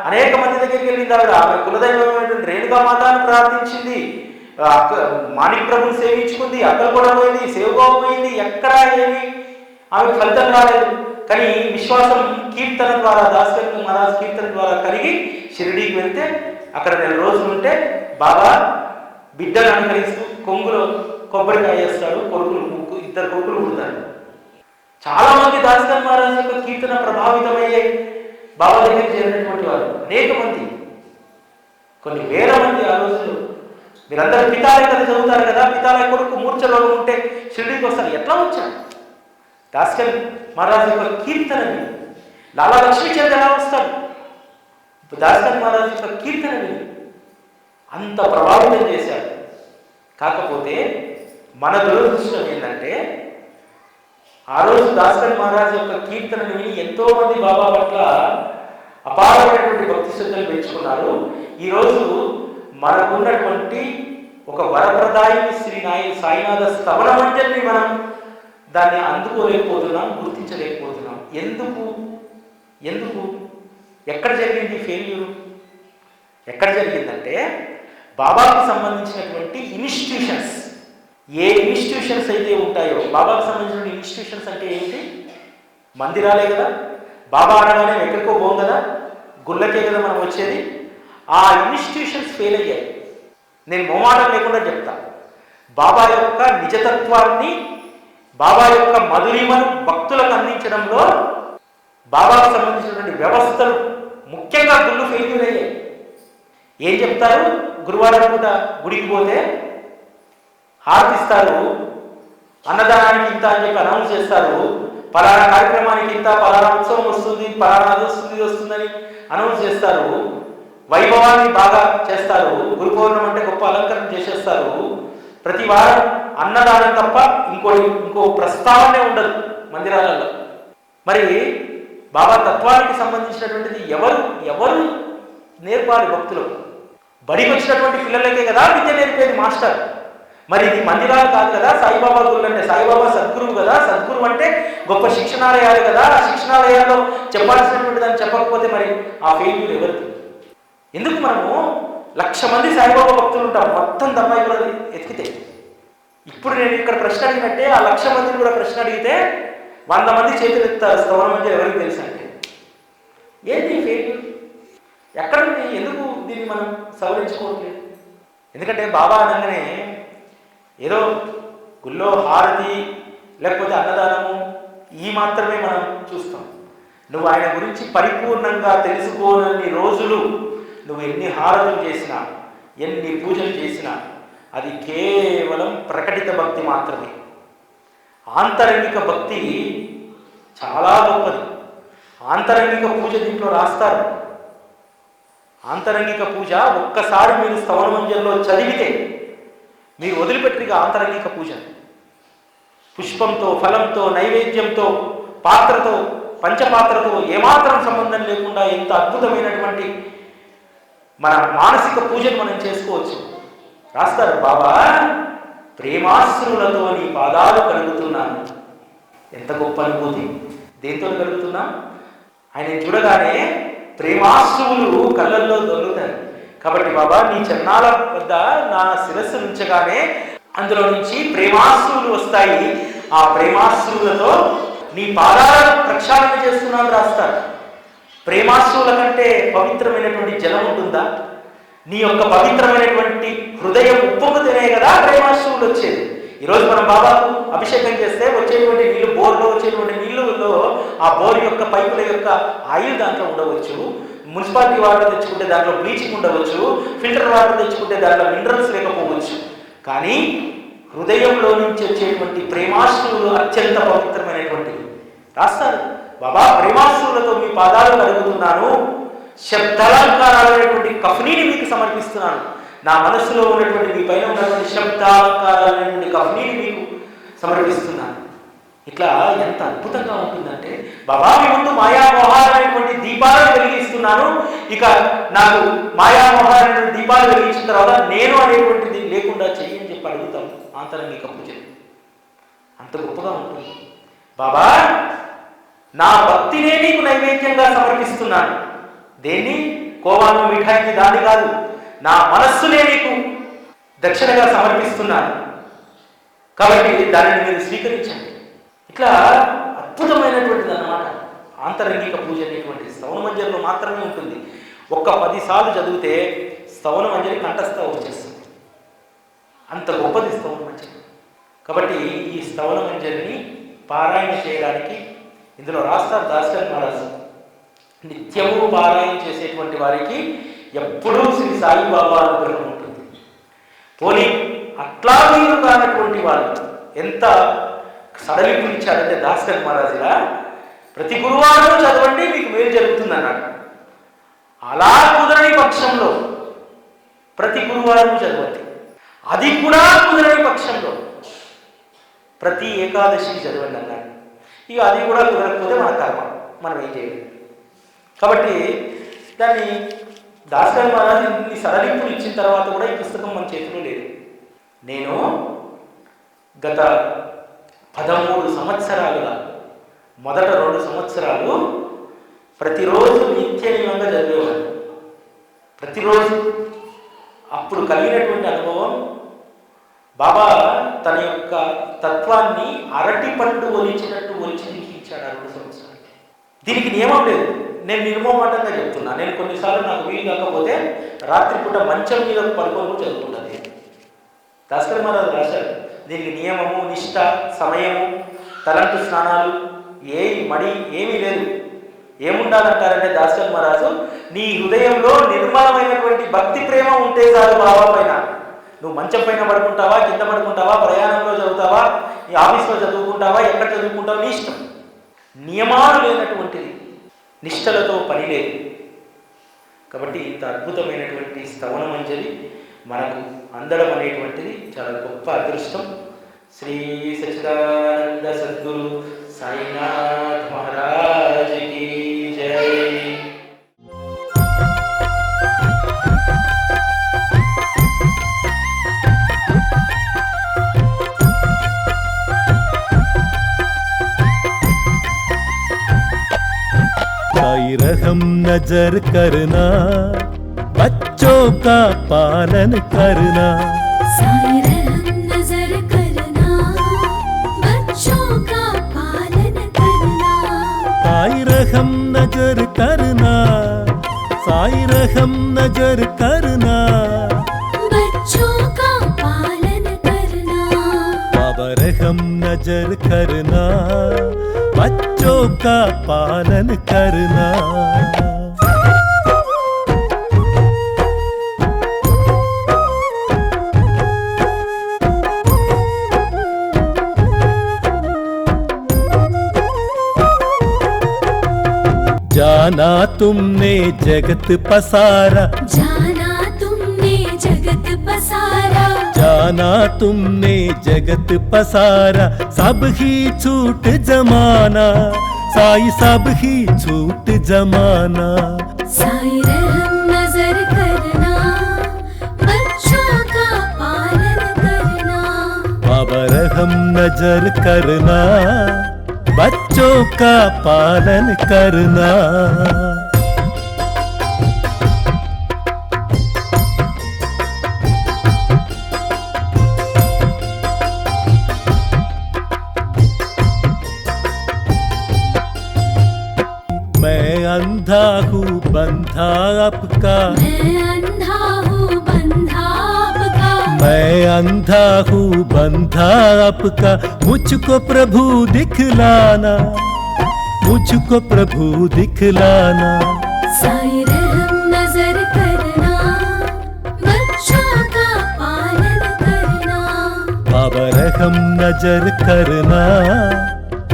Speaker 3: అనేక మంది దగ్గరికి వెళ్ళింది ఆవిడ. ఆమె కులదైవమైనటువంటి రేణుకా మాతాను ప్రార్థించింది, మాణిక్ ప్రభుని సేవించుకుంది, అక్కలు కూడా పోయింది, సేవగా పోయింది, ఎక్కడా ఏమి ఆమె ఫలితం రాలేదు. కానీ విశ్వాసం కీర్తన ద్వారా, దాసగన్ మహారాజ్ కీర్తన ద్వారా కలిగి షిరిడీకి వెళ్తే అక్కడ 4 రోజులు ఉంటే బాబా బిడ్డను అనుకరిస్తూ కొంగులో కొబ్బరికాయ వేస్తాడు, 2 కొడుకులు పుడతారు. చాలా మంది దాసగన్ మహారాజ్ యొక్క కీర్తన ప్రభావితమయ్యే బాబా దగ్గరికి చేరినటువంటి వారు అనేక మంది, కొన్ని వేల మంది ఆ రోజుల్లో. మీరందరూ పితాలయ కథ చదువుతారు కదా, పితాలయ కొడుకు మూర్ఛలో ఉంటే షిరిడీకి వస్తారు. ఎట్లా వచ్చాడు? దాసగన్ మహారాజ్ యొక్క కీర్తనని. లాలా లక్ష్మీచంద్ ఎలా వస్తాడు? దాసగన్ మహారాజ్ యొక్క కీర్తనని అంత ప్రభావితం చేశాడు. కాకపోతే మన దురదృష్టం ఏంటంటే, ఆ రోజు దాసగన్ మహారాజ్ యొక్క కీర్తనని విని ఎంతో మంది బాబా పట్ల అపారమైనటువంటి భక్తి శ్రద్ధలు పెంచుకున్నారు. ఈరోజు మనకున్నటువంటి ఒక వరప్రదాయి శ్రీ సాయినాథ స్తవన మంజరిని మనం దాన్ని అందుకోలేకపోతున్నాం, గుర్తించలేకపోతున్నాం. ఎందుకు ఎక్కడ జరిగింది ఫెయిల్యూర్? ఎక్కడ జరిగిందంటే, బాబాకు సంబంధించినటువంటి ఇన్స్టిట్యూషన్స్, ఏ ఇన్స్టిట్యూషన్స్ అయితే ఉంటాయో, బాబాకు సంబంధించిన ఇన్స్టిట్యూషన్స్ అంటే ఏంటి? మందిరాలే కదా. బాబా అనగానే ఎక్కడికో పోం కదా, గుళ్ళకే కదా మనం వచ్చేది. ఆ ఇన్స్టిట్యూషన్స్ ఫెయిల్ అయ్యాయి. నేను మొహమాటం లేకుండా చెప్తా, బాబా యొక్క నిజతత్వాన్ని, బాబా యొక్క మధురిమను భక్తులకు అందించడంలో బాబాకు సంబంధించినటువంటి వ్యవస్థలు, ముఖ్యంగా గుళ్ళు ఫెయిల్యూర్ అయ్యాయి. ఏం చెప్తారు? గురువారం పూట గుడికి పోతే హారతిస్తారు, అన్నదానానికి ఇంత అని చెప్పి అనౌన్స్ చేస్తారు, పలానా కార్యక్రమానికి ఇంత, పలానా ఉత్సవం వస్తుంది, పలానా అది వస్తుంది, ఇది వస్తుందని అనౌన్స్ చేస్తారు. వైభవాన్ని బాగా చేస్తారు. గురు పౌర్ణమి అంటే గొప్ప అలంకరణ చేసేస్తారు. ప్రతి వారం అన్నదానం తప్ప ఇంకో ప్రస్తావనే ఉండదు మందిరాలలో. మరి బాబా తత్వానికి సంబంధించినటువంటిది ఎవరు నేర్పాలి భక్తులకు. బడికి వచ్చినటువంటి పిల్లలకే కదా విద్య నేర్పేది మాస్టర్. మరి ఇది మందిరాలు కాదు కదా సాయిబాబా గురువు అంటే. సాయిబాబా సద్గురువు కదా. సద్గురువు అంటే గొప్ప శిక్షణాలయాలు కదా. ఆ శిక్షణాలయాల్లో చెప్పాల్సినటువంటి దాన్ని చెప్పకపోతే మరి ఆ ఫెయిల్యూర్ ఎవరిది? ఎందుకు మనము 1,00,000 మంది సాయిబాబా భక్తులు ఉంటాం మొత్తం దమ్మాయి కూడా ఎతికితే. ఇప్పుడు నేను ఇక్కడ ప్రశ్న అడిగినట్టే ఆ 1,00,000 మందిని కూడా ప్రశ్న అడిగితే 100 మంది చేతులు ఎత్తారు. స్తవనం అంటే ఎవరికి తెలుసు అంటే ఏంటి ఫెయిల్యూర్? ఎక్కడుంది? ఎందుకు దీన్ని మనం సవరించుకోవట్లేదు? ఎందుకంటే బాబా అనగానే ఏదో గుళ్ళో హారతి లేకపోతే అన్నదానము ఈ మాత్రమే మనం చూస్తాం. నువ్వు ఆయన గురించి పరిపూర్ణంగా తెలుసుకోనన్ని రోజులు నువ్వు ఎన్ని హారతులు చేసినా ఎన్ని పూజలు చేసినా అది కేవలం ప్రకటిత భక్తి మాత్రమే. ఆంతరంగిక భక్తి చాలా గొప్పది. ఆంతరంగిక పూజ దీంట్లో రాస్తారు. ఆంతరంగిక పూజ ఒక్కసారి మీరు స్తవన మంజరిలో చదివితే మీరు వదిలిపెట్టరిగా ఆంతరంగిక పూజ. పుష్పంతో, ఫలంతో, నైవేద్యంతో, పాత్రతో, పంచపాత్రతో ఏమాత్రం సంబంధం లేకుండా ఎంత అద్భుతమైనటువంటి మన మానసిక పూజను మనం చేసుకోవచ్చు. రాస్తారు బాబా, ప్రేమాశ్రులతో నీ పాదాలు కలుగుతున్నాను. ఎంత గొప్ప అనుభూతి! దేంతో కలుగుతున్నాం? ఆయన చూడగానే ప్రేమాశ్రువులు కళ్ళల్లో దొరుకుతాయి. కాబట్టి బాబా నీ చరణాల వద్ద నా శిరస్సు ఉంచగానే అందులో నుంచి ప్రేమాశ్రువులు వస్తాయి. ఆ ప్రేమాశ్రువులతో నీ పాదాలను ప్రక్షాళన చేస్తున్నాను రాస్తారు. ప్రేమాశ్రువుల కంటే పవిత్రమైనటువంటి జలం ఉంటుందా? నీ యొక్క పవిత్రమైనటువంటి హృదయం ఉప్పొంగుతేనే కదా ప్రేమాశ్రువులు వచ్చేది. ఈరోజు మనం బాబాకు అభిషేకం చేస్తే వచ్చేటువంటి నీళ్లు, బోర్లో వచ్చేటువంటి నీళ్ళలో ఆ బోర్ యొక్క పైపుల యొక్క ఆయిల్ దాంట్లో ఉండవచ్చు. మున్సిపాలిటీ వాటర్ తెచ్చుకుంటే దాంట్లో బ్లీచింగ్ ఉండవచ్చు. ఫిల్టర్ వాటర్ తెచ్చుకుంటే దాంట్లో మినరల్స్ లేకపోవచ్చు. కానీ హృదయంలో నుంచి వచ్చేటువంటి ప్రేమాశ్రువులు అత్యంత పవిత్రమైనటువంటివి. రాస్తారు బాబా, ప్రేమాశ్రువులతో మీ పాదాలు కడుగుతున్నాను. శబ్దాలంకారాలైనటువంటి కఫనీని మీకు సమర్పిస్తున్నాను. నా మనస్సులో ఉన్నటువంటి మీ పైన ఉన్నటువంటి శబ్దాలంకారాలైనటువంటి కఫనీని మీకు సమర్పిస్తున్నాను. ఇట్లా ఎంత అద్భుతంగా ఉంటుందంటే, బాబా మీ ముందు మాయామోహాలైనటువంటి దీపాలను వెలిగిస్తున్నాను. ఇక నాకు మాయామోహాలైనటువంటి దీపాలు వెలిగించిన తర్వాత నేను అనేటువంటిది లేకుండా చెయ్యని చెప్పి అడుగుతాం ఆంతరంగిక పూజ. అంత గొప్పగా ఉంటుంది. బాబా నా భక్తినే నీకు నైవేద్యంగా సమర్పిస్తున్నాను. దేన్ని? కోవాను, మిఠాయిని, దాన్ని కాదు. నా మనస్సునే నీకు దక్షిణగా సమర్పిస్తున్నాను. కాబట్టి దానిని మీరు స్వీకరించండి. ఇట్లా అద్భుతమైనటువంటిది అన్నమాట ఆంతరంగిక పూజ అనేటువంటి. స్తవన మంజరిలో మాత్రమే ఉంటుంది. ఒక్క 10 సార్లు చదివితే స్తవన మంజరి కంఠస్థ వచ్చేస్తుంది. అంత గొప్పది స్తవన మంజరి. కాబట్టి ఈ స్తవన మంజరిని పారాయణ చేయడానికి ఇందులో రాస్తారు దాస్కర్ మహారాజు, నిత్యము పారాయణ చేసేటువంటి వారికి ఎప్పుడూ శ్రీ సాయిబాబా అనుగ్రహం ఉంటుంది. పోనీ అట్లా మీరు కానటువంటి వాళ్ళు ఎంత సడలింపులు ఇచ్చారంటే దాస్కర్ మహారాజులా, ప్రతి గురువారం చదవండి మీకు మేలు జరుగుతుంది అన్నాడు. అలా కుదరని పక్షంలో ప్రతి గురువారం చదవండి. అది కూడా కుదరని పక్షంలో ప్రతి ఏకాదశి చదవండి అన్నాడు. ఇక అది కూడా కుదరకపోతే మన కర్మ, మనం ఏం చేయలేదు. కాబట్టి దాన్ని దాస్కర్ మహారాజు ఇన్ని సడలింపులు ఇచ్చిన తర్వాత కూడా ఈ పుస్తకం మన చేతిలో లేదు. నేను గత 13 సంవత్సరాలుగా మొదట 2 సంవత్సరాలు ప్రతిరోజు నిత్యనియంగా చదివేవాడు. ప్రతిరోజు అప్పుడు కలిగినటువంటి అనుభవం, బాబా తన యొక్క తత్వాన్ని అరటి పండు ఒలిచినట్టు ఒలిచి దించాడు ఆ 2 సంవత్సరాలు. దీనికి నియమం లేదు, నేను నిర్మోహమాటంగా చెప్తున్నా. నేను కొన్నిసార్లు నాకు వీలు కాకపోతే రాత్రిపూట మంచం మీద పడుకొని చదువుకుంటాను. దాస్కర్ మహారాజు రాశారు, దీనికి నియమము, నిష్ఠ, సమయము, తలంటు స్నానాలు మడి ఏమీ లేదు. ఏముండాలంటారంటే దాస్కర్ మహారాజు, నీ హృదయంలో నిర్మలమైనటువంటి భక్తి ప్రేమ ఉంటే చాలు బాబా పైన. నువ్వు మంచం పైన పడుకుంటావా, కింద పడుకుంటావా, ప్రయాణంలో చదువుతావా, ఈ ఆఫీస్లో చదువుకుంటావా, ఎక్కడ చదువుకుంటావా, నీ ఇష్టం. నియమాలు లేనటువంటిది, నిష్టలతో పని లేదు. కాబట్టి ఇంత అద్భుతమైనటువంటి స్తవన మంజరి మనకు అందడం అనేటువంటిది చాలా గొప్ప అదృష్టం. శ్రీ సచ్చిదానంద సద్గురు సాయినాథ్ మహారాజ్ కీ జై.
Speaker 4: साई रहम नजर करना, बच्चों का पालन करना।
Speaker 2: साई रहम नजर करना, बच्चों का पालन करना।
Speaker 4: साई रहम नजर करना, साई रहम नजर करना,
Speaker 2: बच्चों का पालन करना।
Speaker 4: बाबा रहम नजर करना, बच्चों का पालन करना। जाना तुमने जगत पसारा,
Speaker 2: जाना तुमने जगत पसारा।
Speaker 4: जाना तुमने जगत पसारा, सब ही छूट जमाना, साई सब ही छूट जमाना।
Speaker 2: साई रहम नजर करना, बच्चों का पालन करना।
Speaker 4: बाबा रहम नजर करना, बच्चों का पालन करना। मैं अंधा हूँ बंधा आपका,
Speaker 2: मैं अंधा हूँ बंधा आपका।
Speaker 4: मैं अंधा हूँ बंधा आपका, मुझको प्रभु दिखलाना, मुझको प्रभु दिखलाना।
Speaker 2: साई रहम नजर करना, बच्चों का पालन करना।
Speaker 4: बाबा रहम नजर करना,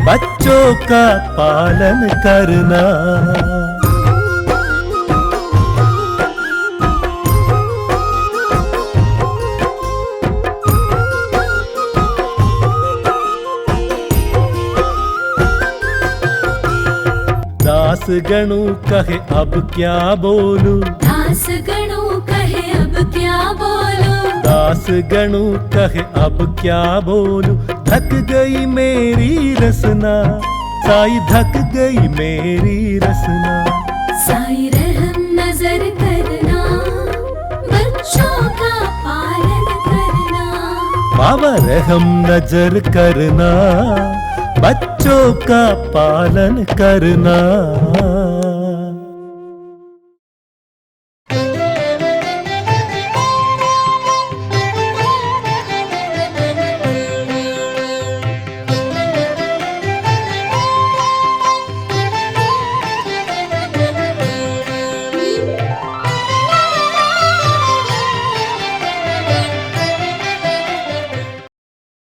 Speaker 4: बच्चों का पालन करना। दास गणु कहे अब क्या बोलूं,
Speaker 2: दास गणु कहे अब क्या बोलूं।
Speaker 4: दास गणु कहे अब क्या बोलूं, थक गई मेरी रसना, साई थक गई मेरी रसना।
Speaker 2: साई रहम नजर करना, बच्चों का पालन करना।
Speaker 4: बाबा रहम नजर करना, बच्चों का पालन करना।